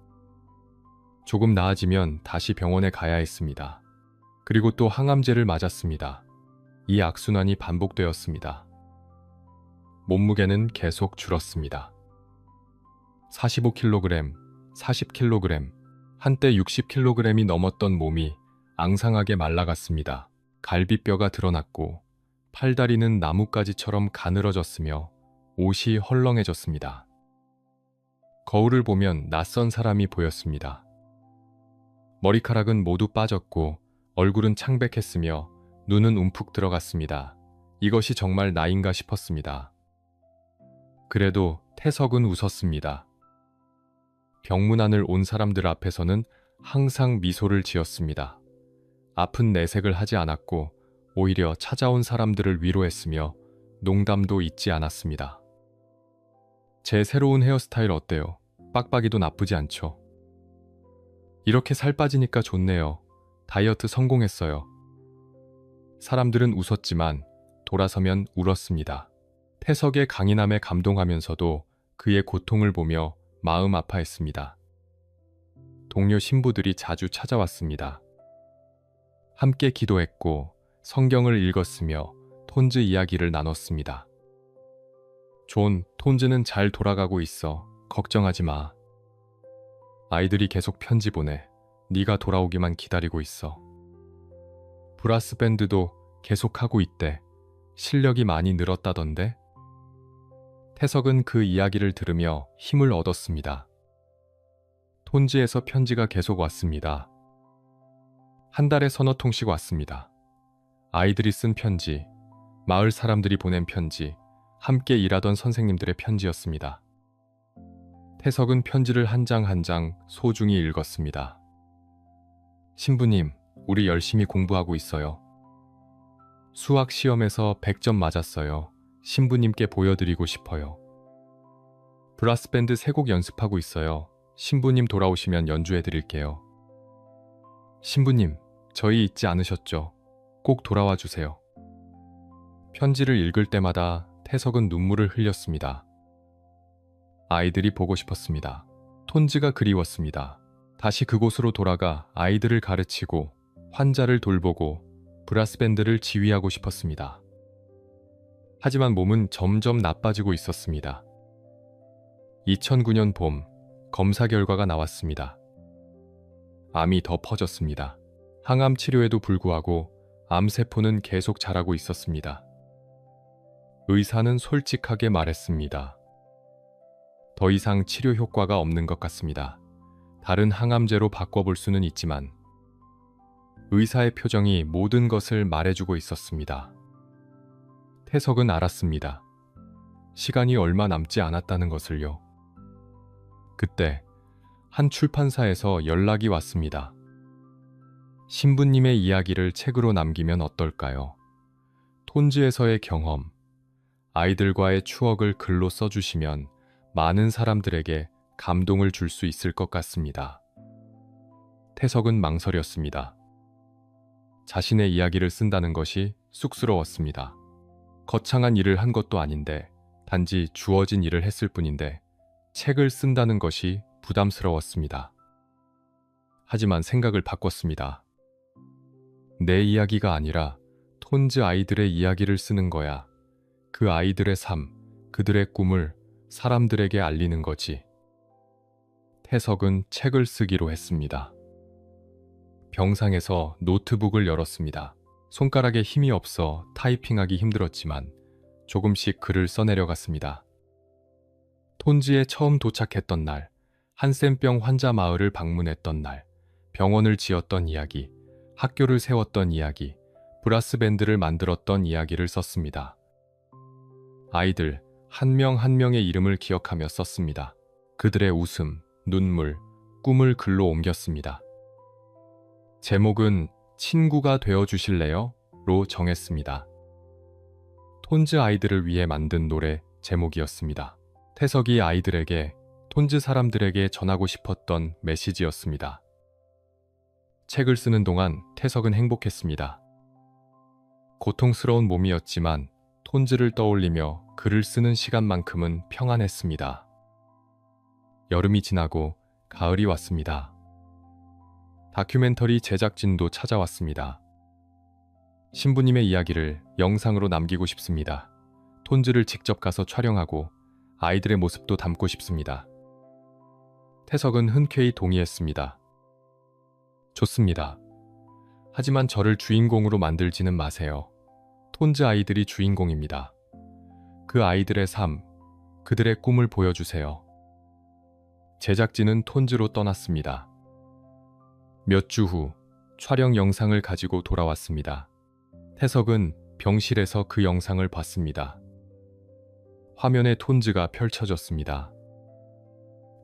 Speaker 1: 조금 나아지면 다시 병원에 가야 했습니다. 그리고 또 항암제를 맞았습니다. 이 악순환이 반복되었습니다. 몸무게는 계속 줄었습니다. 45kg, 40kg, 한때 60kg이 넘었던 몸이 앙상하게 말라갔습니다. 갈비뼈가 드러났고 팔다리는 나뭇가지처럼 가늘어졌으며 옷이 헐렁해졌습니다. 거울을 보면 낯선 사람이 보였습니다. 머리카락은 모두 빠졌고 얼굴은 창백했으며 눈은 움푹 들어갔습니다. 이것이 정말 나인가 싶었습니다. 그래도 태석은 웃었습니다. 병문안을 온 사람들 앞에서는 항상 미소를 지었습니다. 아픈 내색을 하지 않았고 오히려 찾아온 사람들을 위로했으며 농담도 잊지 않았습니다. 제 새로운 헤어스타일 어때요? 빡빡이도 나쁘지 않죠? 이렇게 살 빠지니까 좋네요. 다이어트 성공했어요. 사람들은 웃었지만 돌아서면 울었습니다. 태석의 강인함에 감동하면서도 그의 고통을 보며 마음 아파했습니다. 동료 신부들이 자주 찾아왔습니다. 함께 기도했고 성경을 읽었으며 톤즈 이야기를 나눴습니다. 존, 톤즈는 잘 돌아가고 있어. 걱정하지 마. 아이들이 계속 편지 보내. 네가 돌아오기만 기다리고 있어. 브라스 밴드도 계속하고 있대. 실력이 많이 늘었다던데? 태석은 그 이야기를 들으며 힘을 얻었습니다. 톤즈에서 편지가 계속 왔습니다. 한 달에 서너 통씩 왔습니다. 아이들이 쓴 편지, 마을 사람들이 보낸 편지, 함께 일하던 선생님들의 편지였습니다. 태석은 편지를 한 장 한 장 소중히 읽었습니다. 신부님, 우리 열심히 공부하고 있어요. 수학 시험에서 100점 맞았어요. 신부님께 보여드리고 싶어요. 브라스밴드 3곡 연습하고 있어요. 신부님 돌아오시면 연주해드릴게요. 신부님, 저희 잊지 않으셨죠? 꼭 돌아와 주세요. 편지를 읽을 때마다 태석은 눈물을 흘렸습니다. 아이들이 보고 싶었습니다. 톤즈가 그리웠습니다. 다시 그곳으로 돌아가 아이들을 가르치고 환자를 돌보고 브라스밴드를 지휘하고 싶었습니다. 하지만 몸은 점점 나빠지고 있었습니다. 2009년 봄, 검사 결과가 나왔습니다. 암이 더 퍼졌습니다. 항암 치료에도 불구하고 암세포는 계속 자라고 있었습니다. 의사는 솔직하게 말했습니다. 더 이상 치료 효과가 없는 것 같습니다. 다른 항암제로 바꿔볼 수는 있지만 의사의 표정이 모든 것을 말해주고 있었습니다. 태석은 알았습니다. 시간이 얼마 남지 않았다는 것을요. 그때 한 출판사에서 연락이 왔습니다. 신부님의 이야기를 책으로 남기면 어떨까요? 톤즈에서의 경험, 아이들과의 추억을 글로 써주시면 많은 사람들에게 감동을 줄 수 있을 것 같습니다. 태석은 망설였습니다. 자신의 이야기를 쓴다는 것이 쑥스러웠습니다. 거창한 일을 한 것도 아닌데, 단지 주어진 일을 했을 뿐인데 책을 쓴다는 것이 부담스러웠습니다. 하지만 생각을 바꿨습니다. 내 이야기가 아니라 톤즈 아이들의 이야기를 쓰는 거야. 그 아이들의 삶, 그들의 꿈을 사람들에게 알리는 거지. 태석은 책을 쓰기로 했습니다. 병상에서 노트북을 열었습니다. 손가락에 힘이 없어 타이핑하기 힘들었지만 조금씩 글을 써내려갔습니다. 톤즈에 처음 도착했던 날, 한센병 환자 마을을 방문했던 날, 병원을 지었던 이야기, 학교를 세웠던 이야기, 브라스 밴드를 만들었던 이야기를 썼습니다. 아이들 한 명 한 명의 이름을 기억하며 썼습니다. 그들의 웃음, 눈물, 꿈을 글로 옮겼습니다. 제목은 친구가 되어주실래요? 로 정했습니다. 톤즈 아이들을 위해 만든 노래 제목이었습니다. 태석이 아이들에게, 톤즈 사람들에게 전하고 싶었던 메시지였습니다. 책을 쓰는 동안 태석은 행복했습니다. 고통스러운 몸이었지만 톤즈를 떠올리며 글을 쓰는 시간만큼은 평안했습니다. 여름이 지나고 가을이 왔습니다. 다큐멘터리 제작진도 찾아왔습니다. 신부님의 이야기를 영상으로 남기고 싶습니다. 톤즈를 직접 가서 촬영하고 아이들의 모습도 담고 싶습니다. 태석은 흔쾌히 동의했습니다. 좋습니다. 하지만 저를 주인공으로 만들지는 마세요. 톤즈 아이들이 주인공입니다. 그 아이들의 삶, 그들의 꿈을 보여주세요. 제작진은 톤즈로 떠났습니다. 몇 주 후 촬영 영상을 가지고 돌아왔습니다. 태석은 병실에서 그 영상을 봤습니다. 화면에 톤즈가 펼쳐졌습니다.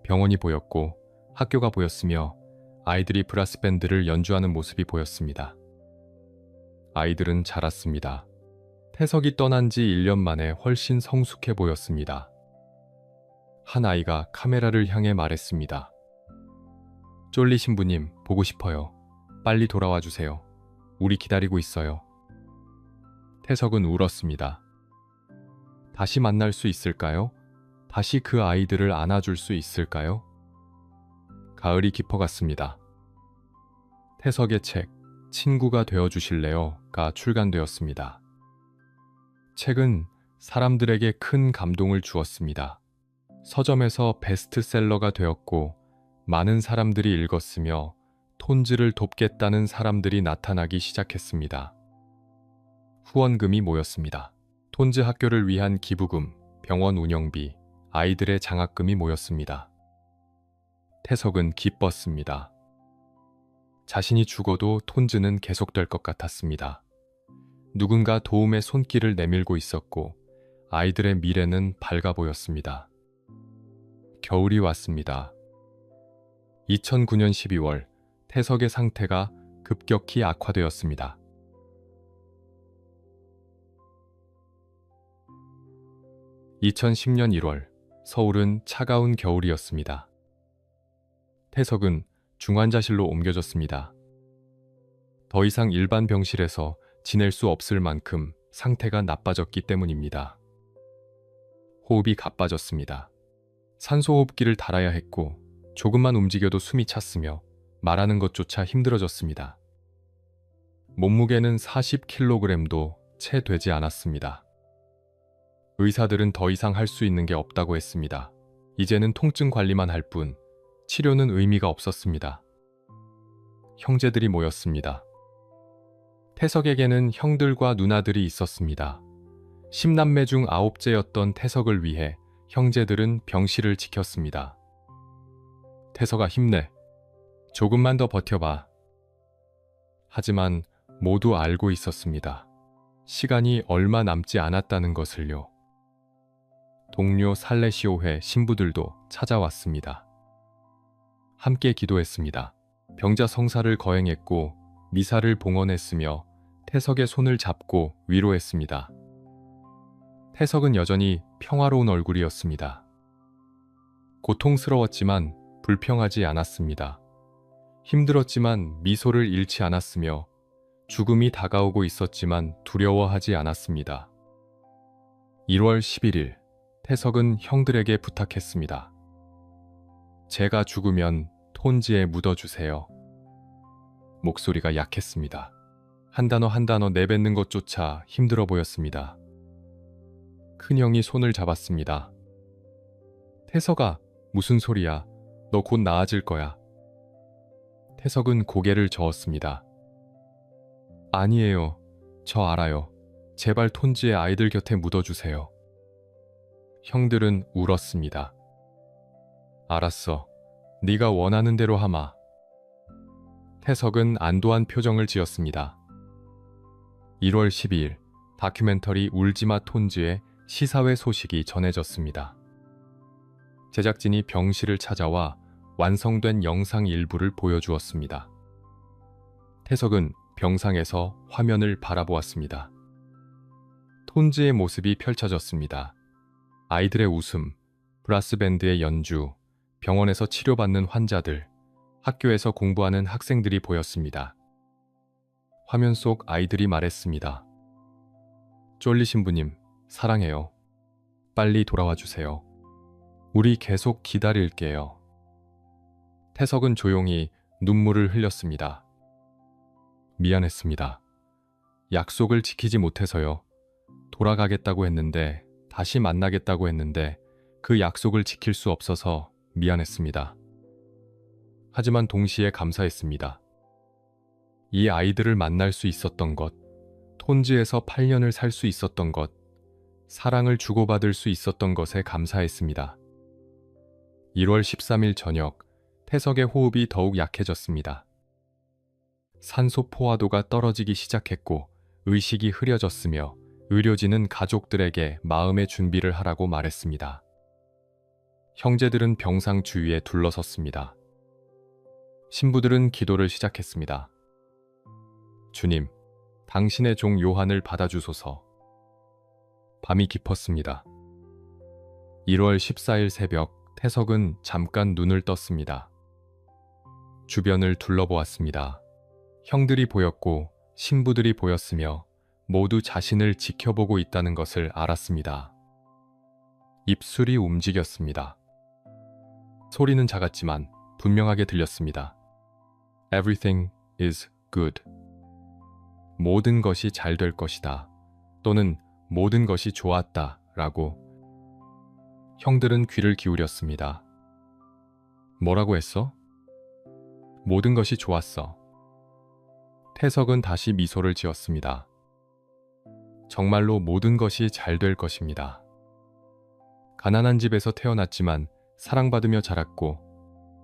Speaker 1: 병원이 보였고 학교가 보였으며 아이들이 브라스 밴드를 연주하는 모습이 보였습니다. 아이들은 자랐습니다. 태석이 떠난 지 1년 만에 훨씬 성숙해 보였습니다. 한 아이가 카메라를 향해 말했습니다. 쫄리 신부님, 보고 싶어요. 빨리 돌아와 주세요. 우리 기다리고 있어요. 태석은 울었습니다. 다시 만날 수 있을까요? 다시 그 아이들을 안아줄 수 있을까요? 가을이 깊어갔습니다. 태석의 책, 친구가 되어주실래요?가 출간되었습니다. 책은 사람들에게 큰 감동을 주었습니다. 서점에서 베스트셀러가 되었고 많은 사람들이 읽었으며 톤즈를 돕겠다는 사람들이 나타나기 시작했습니다. 후원금이 모였습니다. 톤즈 학교를 위한 기부금, 병원 운영비, 아이들의 장학금이 모였습니다. 태석은 기뻤습니다. 자신이 죽어도 톤즈는 계속될 것 같았습니다. 누군가 도움의 손길을 내밀고 있었고 아이들의 미래는 밝아 보였습니다. 겨울이 왔습니다. 2009년 12월 태석의 상태가 급격히 악화되었습니다. 2010년 1월 서울은 차가운 겨울이었습니다. 태석은 중환자실로 옮겨졌습니다. 더 이상 일반 병실에서 지낼 수 없을 만큼 상태가 나빠졌기 때문입니다. 호흡이 가빠졌습니다. 산소호흡기를 달아야 했고 조금만 움직여도 숨이 찼으며 말하는 것조차 힘들어졌습니다. 몸무게는 40kg도 채 되지 않았습니다. 의사들은 더 이상 할 수 있는 게 없다고 했습니다. 이제는 통증 관리만 할 뿐 치료는 의미가 없었습니다. 형제들이 모였습니다. 태석에게는 형들과 누나들이 있었습니다. 10남매 중 9째였던 태석을 위해 형제들은 병실을 지켰습니다. 태석아, 힘내. 조금만 더 버텨봐. 하지만 모두 알고 있었습니다. 시간이 얼마 남지 않았다는 것을요. 동료 살레시오회 신부들도 찾아왔습니다. 함께 기도했습니다. 병자 성사를 거행했고 미사를 봉헌했으며 태석의 손을 잡고 위로했습니다. 태석은 여전히 평화로운 얼굴이었습니다. 고통스러웠지만 불평하지 않았습니다. 힘들었지만 미소를 잃지 않았으며 죽음이 다가오고 있었지만 두려워하지 않았습니다. 1월 11일, 태석은 형들에게 부탁했습니다. 제가 죽으면 톤지에 묻어주세요. 목소리가 약했습니다. 한 단어 한 단어 내뱉는 것조차 힘들어 보였습니다. 큰형이 손을 잡았습니다. 태석아, 무슨 소리야? 너 곧 나아질 거야. 태석은 고개를 저었습니다. 아니에요. 저 알아요. 제발 톤지의 아이들 곁에 묻어주세요. 형들은 울었습니다. 알았어. 네가 원하는 대로 하마. 태석은 안도한 표정을 지었습니다. 1월 12일, 다큐멘터리 울지마 톤지의 시사회 소식이 전해졌습니다. 제작진이 병실을 찾아와 완성된 영상 일부를 보여주었습니다. 태석은 병상에서 화면을 바라보았습니다. 톤지의 모습이 펼쳐졌습니다. 아이들의 웃음, 브라스밴드의 연주, 병원에서 치료받는 환자들, 학교에서 공부하는 학생들이 보였습니다. 화면 속 아이들이 말했습니다. 쫄리 신부님, 사랑해요. 빨리 돌아와 주세요. 우리 계속 기다릴게요. 태석은 조용히 눈물을 흘렸습니다. 미안했습니다. 약속을 지키지 못해서요. 돌아가겠다고 했는데, 다시 만나겠다고 했는데 그 약속을 지킬 수 없어서 미안했습니다. 하지만 동시에 감사했습니다. 이 아이들을 만날 수 있었던 것, 톤지에서 8년을 살 수 있었던 것, 사랑을 주고받을 수 있었던 것에 감사했습니다. 1월 13일 저녁, 태석의 호흡이 더욱 약해졌습니다. 산소 포화도가 떨어지기 시작했고 의식이 흐려졌으며 의료진은 가족들에게 마음의 준비를 하라고 말했습니다. 형제들은 병상 주위에 둘러섰습니다. 신부들은 기도를 시작했습니다. 주님, 당신의 종 요한을 받아주소서. 밤이 깊었습니다. 1월 14일 새벽, 태석은 잠깐 눈을 떴습니다. 주변을 둘러보았습니다. 형들이 보였고 신부들이 보였으며 모두 자신을 지켜보고 있다는 것을 알았습니다. 입술이 움직였습니다. 소리는 작았지만 분명하게 들렸습니다. Everything is good. 모든 것이 잘 될 것이다. 또는 모든 것이 좋았다. 라고. 형들은 귀를 기울였습니다. 뭐라고 했어? 모든 것이 좋았어. 태석은 다시 미소를 지었습니다. 정말로 모든 것이 잘 될 것입니다. 가난한 집에서 태어났지만 사랑받으며 자랐고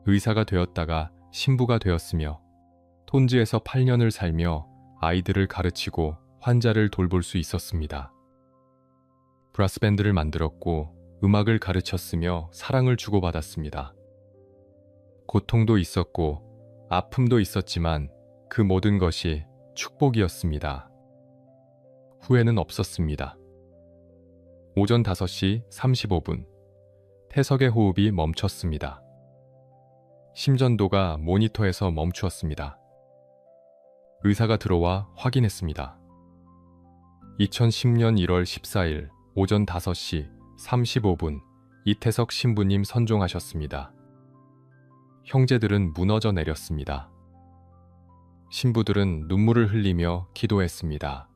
Speaker 1: 의사가 되었다가 신부가 되었으며 톤지에서 8년을 살며 아이들을 가르치고 환자를 돌볼 수 있었습니다. 브라스밴드를 만들었고 음악을 가르쳤으며 사랑을 주고받았습니다. 고통도 있었고 아픔도 있었지만 그 모든 것이 축복이었습니다. 후회는 없었습니다. 오전 5시 35분, 태석의 호흡이 멈췄습니다. 심전도가 모니터에서 멈추었습니다. 의사가 들어와 확인했습니다. 2010년 1월 14일 오전 5시 35분 이태석 신부님 선종하셨습니다. 형제들은 무너져 내렸습니다. 신부들은 눈물을 흘리며 기도했습니다.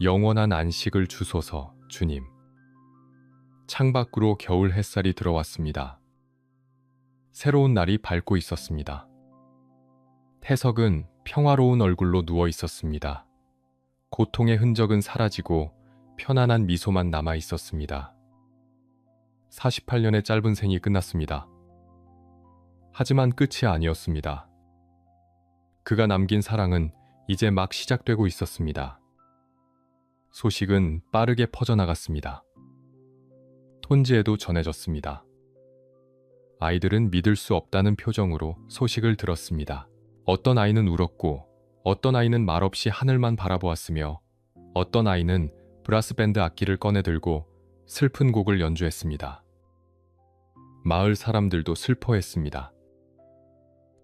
Speaker 1: 영원한 안식을 주소서, 주님. 창밖으로 겨울 햇살이 들어왔습니다. 새로운 날이 밝고 있었습니다. 태석은 평화로운 얼굴로 누워 있었습니다. 고통의 흔적은 사라지고 편안한 미소만 남아 있었습니다. 48년의 짧은 생이 끝났습니다. 하지만 끝이 아니었습니다. 그가 남긴 사랑은 이제 막 시작되고 있었습니다. 소식은 빠르게 퍼져나갔습니다. 톤지에도 전해졌습니다. 아이들은 믿을 수 없다는 표정으로 소식을 들었습니다. 어떤 아이는 울었고 어떤 아이는 말없이 하늘만 바라보았으며 어떤 아이는 브라스밴드 악기를 꺼내 들고 슬픈 곡을 연주했습니다. 마을 사람들도 슬퍼했습니다.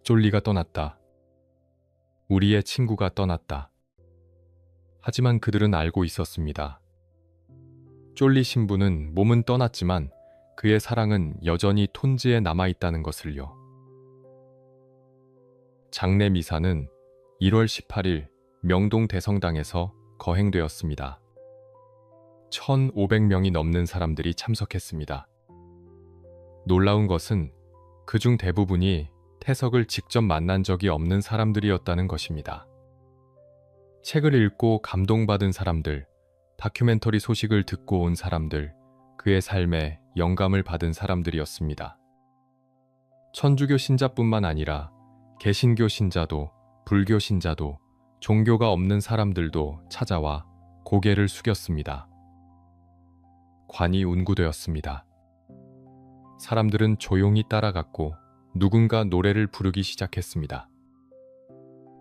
Speaker 1: 쫄리가 떠났다. 우리의 친구가 떠났다. 하지만 그들은 알고 있었습니다. 쫄리 신부는 몸은 떠났지만 그의 사랑은 여전히 톤즈에 남아있다는 것을요. 장례 미사는 1월 18일 명동 대성당에서 거행되었습니다. 1,500명이 넘는 사람들이 참석했습니다. 놀라운 것은 그중 대부분이 태석을 직접 만난 적이 없는 사람들이었다는 것입니다. 책을 읽고 감동받은 사람들, 다큐멘터리 소식을 듣고 온 사람들, 그의 삶에 영감을 받은 사람들이었습니다. 천주교 신자뿐만 아니라 개신교 신자도, 불교 신자도, 종교가 없는 사람들도 찾아와 고개를 숙였습니다. 관이 운구되었습니다. 사람들은 조용히 따라갔고 누군가 노래를 부르기 시작했습니다.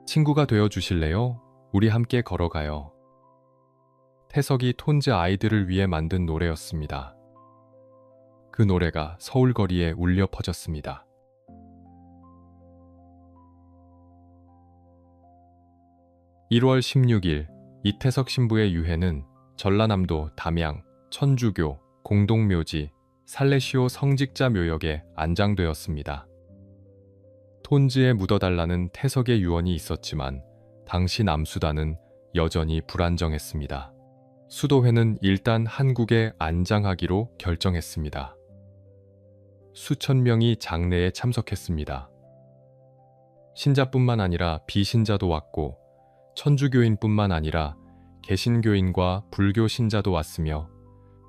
Speaker 1: 친구가 되어 주실래요? 우리 함께 걸어가요. 태석이 톤즈 아이들을 위해 만든 노래였습니다. 그 노래가 서울 거리에 울려 퍼졌습니다. (1월 16일) 이태석 신부의 유해는 전라남도 담양 천주교 공동묘지 살레시오 성직자 묘역에 안장되었습니다. 톤즈에 묻어달라는 태석의 유언이 있었지만 당시 남수단은 여전히 불안정했습니다. 수도회는 일단 한국에 안장하기로 결정했습니다. 수천 명이 장례에 참석했습니다. 신자뿐만 아니라 비신자도 왔고 천주교인뿐만 아니라 개신교인과 불교 신자도 왔으며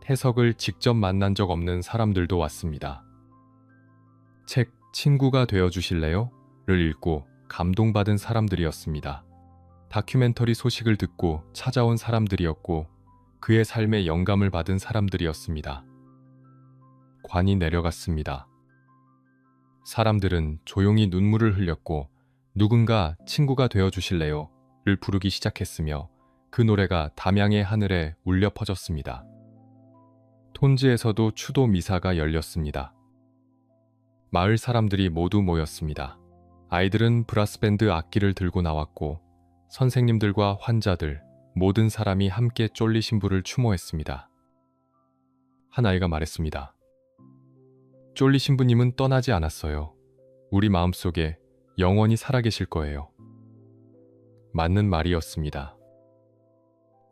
Speaker 1: 태석을 직접 만난 적 없는 사람들도 왔습니다. 책 친구가 되어 주실래요? 를 읽고 감동받은 사람들이었습니다. 다큐멘터리 소식을 듣고 찾아온 사람들이었고 그의 삶에 영감을 받은 사람들이었습니다. 관이 내려갔습니다. 사람들은 조용히 눈물을 흘렸고 누군가 친구가 되어 주실래요? 를 부르기 시작했으며 그 노래가 담양의 하늘에 울려 퍼졌습니다. 톤즈에서도 추도 미사가 열렸습니다. 마을 사람들이 모두 모였습니다. 아이들은 브라스밴드 악기를 들고 나왔고 선생님들과 환자들, 모든 사람이 함께 쫄리 신부를 추모했습니다. 한 아이가 말했습니다. 쫄리 신부님은 떠나지 않았어요. 우리 마음속에 영원히 살아계실 거예요. 맞는 말이었습니다.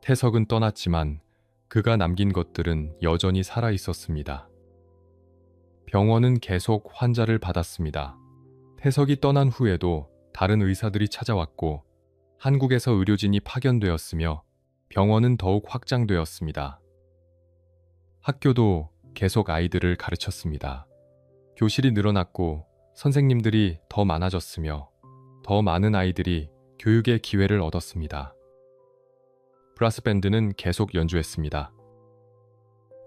Speaker 1: 태석은 떠났지만 그가 남긴 것들은 여전히 살아 있었습니다. 병원은 계속 환자를 받았습니다. 태석이 떠난 후에도 다른 의사들이 찾아왔고 한국에서 의료진이 파견되었으며 병원은 더욱 확장되었습니다. 학교도 계속 아이들을 가르쳤습니다. 교실이 늘어났고 선생님들이 더 많아졌으며 더 많은 아이들이 교육의 기회를 얻었습니다. 브라스밴드는 계속 연주했습니다.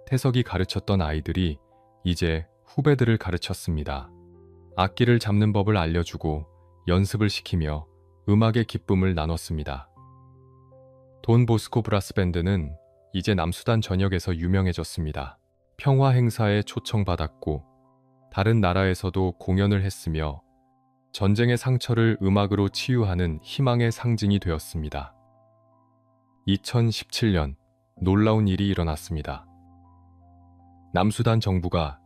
Speaker 1: 태석이 가르쳤던 아이들이 이제 후배들을 가르쳤습니다. 악기를 잡는 법을 알려주고 연습을 시키며 음악의 기쁨을 나눴습니다. 돈 보스코 브라스밴드는 이제 남수단 전역에서 유명해졌습니다. 평화 행사에 초청받았고 다른 나라에서도 공연을 했으며 전쟁의 상처를 음악으로 치유하는 희망의 상징이 되었습니다. 2017년 놀라운 일이 일어났습니다. 남수단 정부가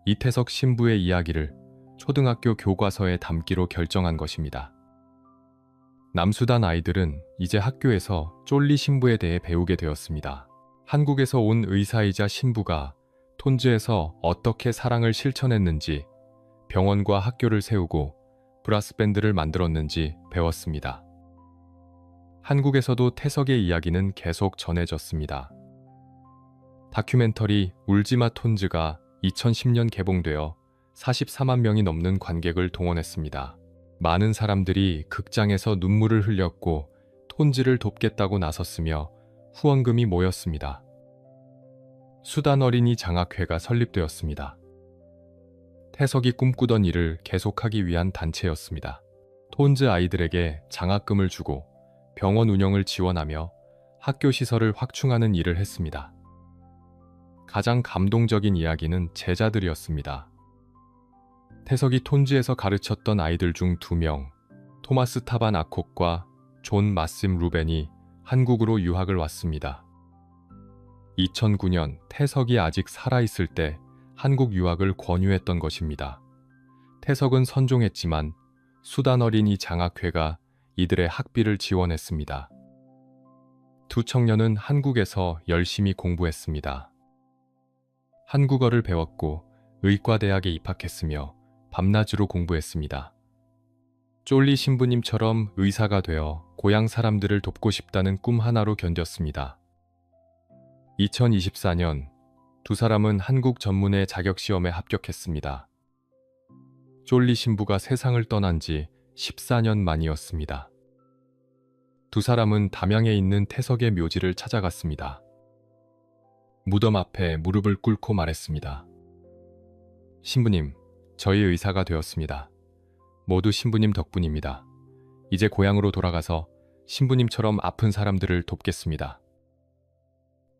Speaker 1: 이태석 신부의 이야기를 초등학교 교과서에 담기로 결정한 것입니다. 남수단 아이들은 이제 학교에서 쫄리 신부에 대해 배우게 되었습니다. 한국에서 온 의사이자 신부가 톤즈에서 어떻게 사랑을 실천했는지, 병원과 학교를 세우고 브라스밴드를 만들었는지 배웠습니다. 한국에서도 태석의 이야기는 계속 전해졌습니다. 다큐멘터리 울지마 톤즈가 2010년 개봉되어 44만 명이 넘는 관객을 동원했습니다. 많은 사람들이 극장에서 눈물을 흘렸고 톤즈를 돕겠다고 나섰으며 후원금이 모였습니다. 수단 어린이 장학회가 설립되었습니다. 태석이 꿈꾸던 일을 계속하기 위한 단체였습니다. 톤즈 아이들에게 장학금을 주고 병원 운영을 지원하며 학교 시설을 확충하는 일을 했습니다. 가장 감동적인 이야기는 제자들이었습니다. 태석이 톤즈에서 가르쳤던 아이들 중 2명, 토마스 타반 아콕과 존 마심 루벤이 한국으로 유학을 왔습니다. 2009년 태석이 아직 살아있을 때 한국 유학을 권유했던 것입니다. 태석은 선종했지만 수단 어린이 장학회가 이들의 학비를 지원했습니다. 2 청년은 한국에서 열심히 공부했습니다. 한국어를 배웠고 의과대학에 입학했으며 밤낮으로 공부했습니다. 쫄리 신부님처럼 의사가 되어 고향 사람들을 돕고 싶다는 꿈 하나로 견뎠습니다. 2024년 2 사람은 한국 전문의 자격시험에 합격했습니다. 쫄리 신부가 세상을 떠난 지 14년 만이었습니다. 2 사람은 담양에 있는 태석의 묘지를 찾아갔습니다. 무덤 앞에 무릎을 꿇고 말했습니다. 신부님, 저희 의사가 되었습니다. 모두 신부님 덕분입니다. 이제 고향으로 돌아가서 신부님처럼 아픈 사람들을 돕겠습니다.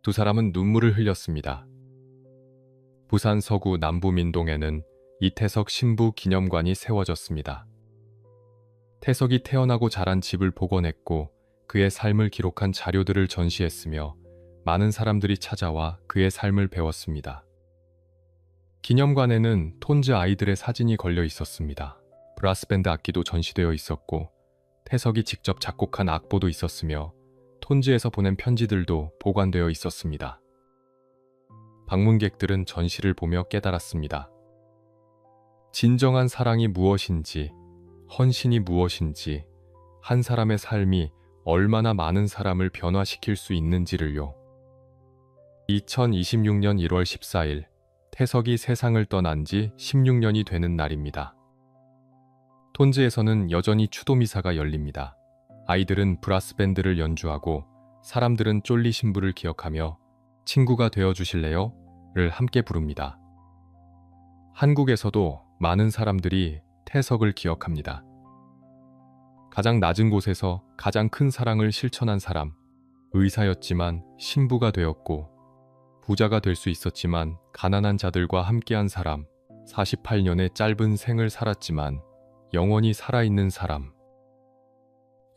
Speaker 1: 2 사람은 눈물을 흘렸습니다. 부산 서구 남부민동에는 이태석 신부 기념관이 세워졌습니다. 태석이 태어나고 자란 집을 복원했고 그의 삶을 기록한 자료들을 전시했으며 많은 사람들이 찾아와 그의 삶을 배웠습니다. 기념관에는 톤즈 아이들의 사진이 걸려 있었습니다. 브라스밴드 악기도 전시되어 있었고 태석이 직접 작곡한 악보도 있었으며 톤즈에서 보낸 편지들도 보관되어 있었습니다. 방문객들은 전시를 보며 깨달았습니다. 진정한 사랑이 무엇인지, 헌신이 무엇인지, 한 사람의 삶이 얼마나 많은 사람을 변화시킬 수 있는지를요. 2026년 1월 14일, 태석이 세상을 떠난 지 16년이 되는 날입니다. 톤즈에서는 여전히 추도미사가 열립니다. 아이들은 브라스밴드를 연주하고 사람들은 쫄리 신부를 기억하며 친구가 되어주실래요? 를 함께 부릅니다. 한국에서도 많은 사람들이 태석을 기억합니다. 가장 낮은 곳에서 가장 큰 사랑을 실천한 사람, 의사였지만 신부가 되었고 부자가 될 수 있었지만 가난한 자들과 함께한 사람, 48년의 짧은 생을 살았지만 영원히 살아있는 사람.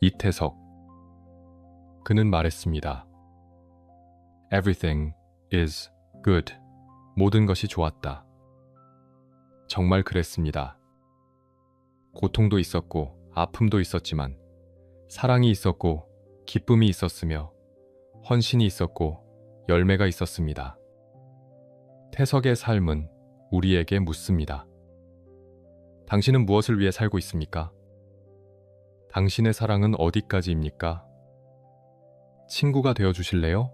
Speaker 1: 이태석. 그는 말했습니다. Everything is good. 모든 것이 좋았다. 정말 그랬습니다. 고통도 있었고 아픔도 있었지만 사랑이 있었고 기쁨이 있었으며 헌신이 있었고 열매가 있었습니다. 태석의 삶은 우리에게 묻습니다. 당신은 무엇을 위해 살고 있습니까? 당신의 사랑은 어디까지입니까? 친구가 되어 주실래요?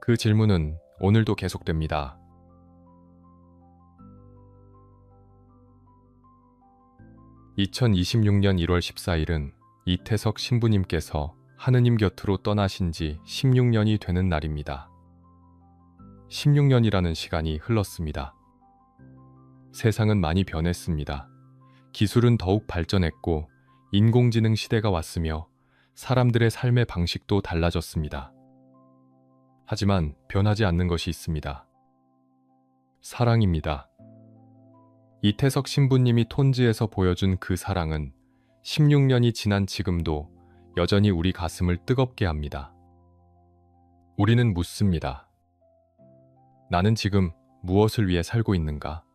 Speaker 1: 그 질문은 오늘도 계속됩니다. (2026년 1월 14일은) 이태석 신부님께서 하느님 곁으로 떠나신 지 16년이 되는 날입니다. 16년이라는 시간이 흘렀습니다. 세상은 많이 변했습니다. 기술은 더욱 발전했고 인공지능 시대가 왔으며 사람들의 삶의 방식도 달라졌습니다. 하지만 변하지 않는 것이 있습니다. 사랑입니다. 이태석 신부님이 톤즈에서 보여준 그 사랑은 16년이 지난 지금도 여전히 우리 가슴을 뜨겁게 합니다. 우리는 묻습니다. 나는 지금 무엇을 위해 살고 있는가?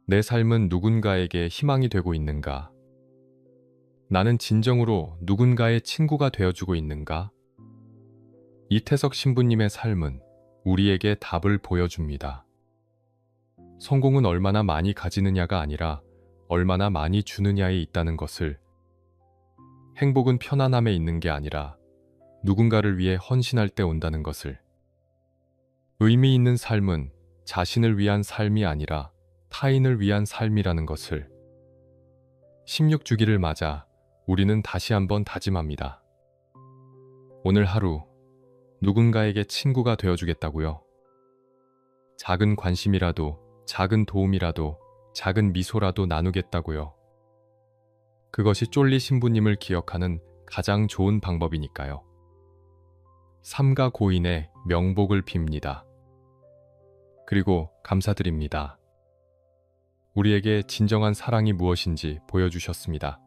Speaker 1: 내 삶은 누군가에게 희망이 되고 있는가? 나는 진정으로 누군가의 친구가 되어주고 있는가? 이태석 신부님의 삶은 우리에게 답을 보여줍니다. 성공은 얼마나 많이 가지느냐가 아니라 얼마나 많이 주느냐에 있다는 것을, 행복은 편안함에 있는 게 아니라 누군가를 위해 헌신할 때 온다는 것을, 의미 있는 삶은 자신을 위한 삶이 아니라 타인을 위한 삶이라는 것을, 16주기를 맞아 우리는 다시 한번 다짐합니다. 오늘 하루 누군가에게 친구가 되어주겠다고요? 작은 관심이라도 작은 도움이라도, 작은 미소라도 나누겠다고요. 그것이 쫄리 신부님을 기억하는 가장 좋은 방법이니까요. 삼가 고인의 명복을 빕니다. 그리고 감사드립니다. 우리에게 진정한 사랑이 무엇인지 보여주셨습니다.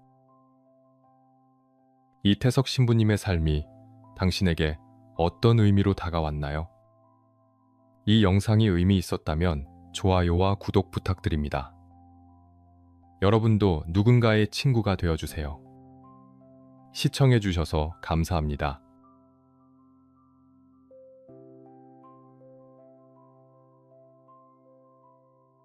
Speaker 1: 이태석 신부님의 삶이 당신에게 어떤 의미로 다가왔나요? 이 영상이 의미 있었다면 좋아요와 구독 부탁드립니다. 여러분도 누군가의 친구가 되어주세요. 시청해주셔서 감사합니다.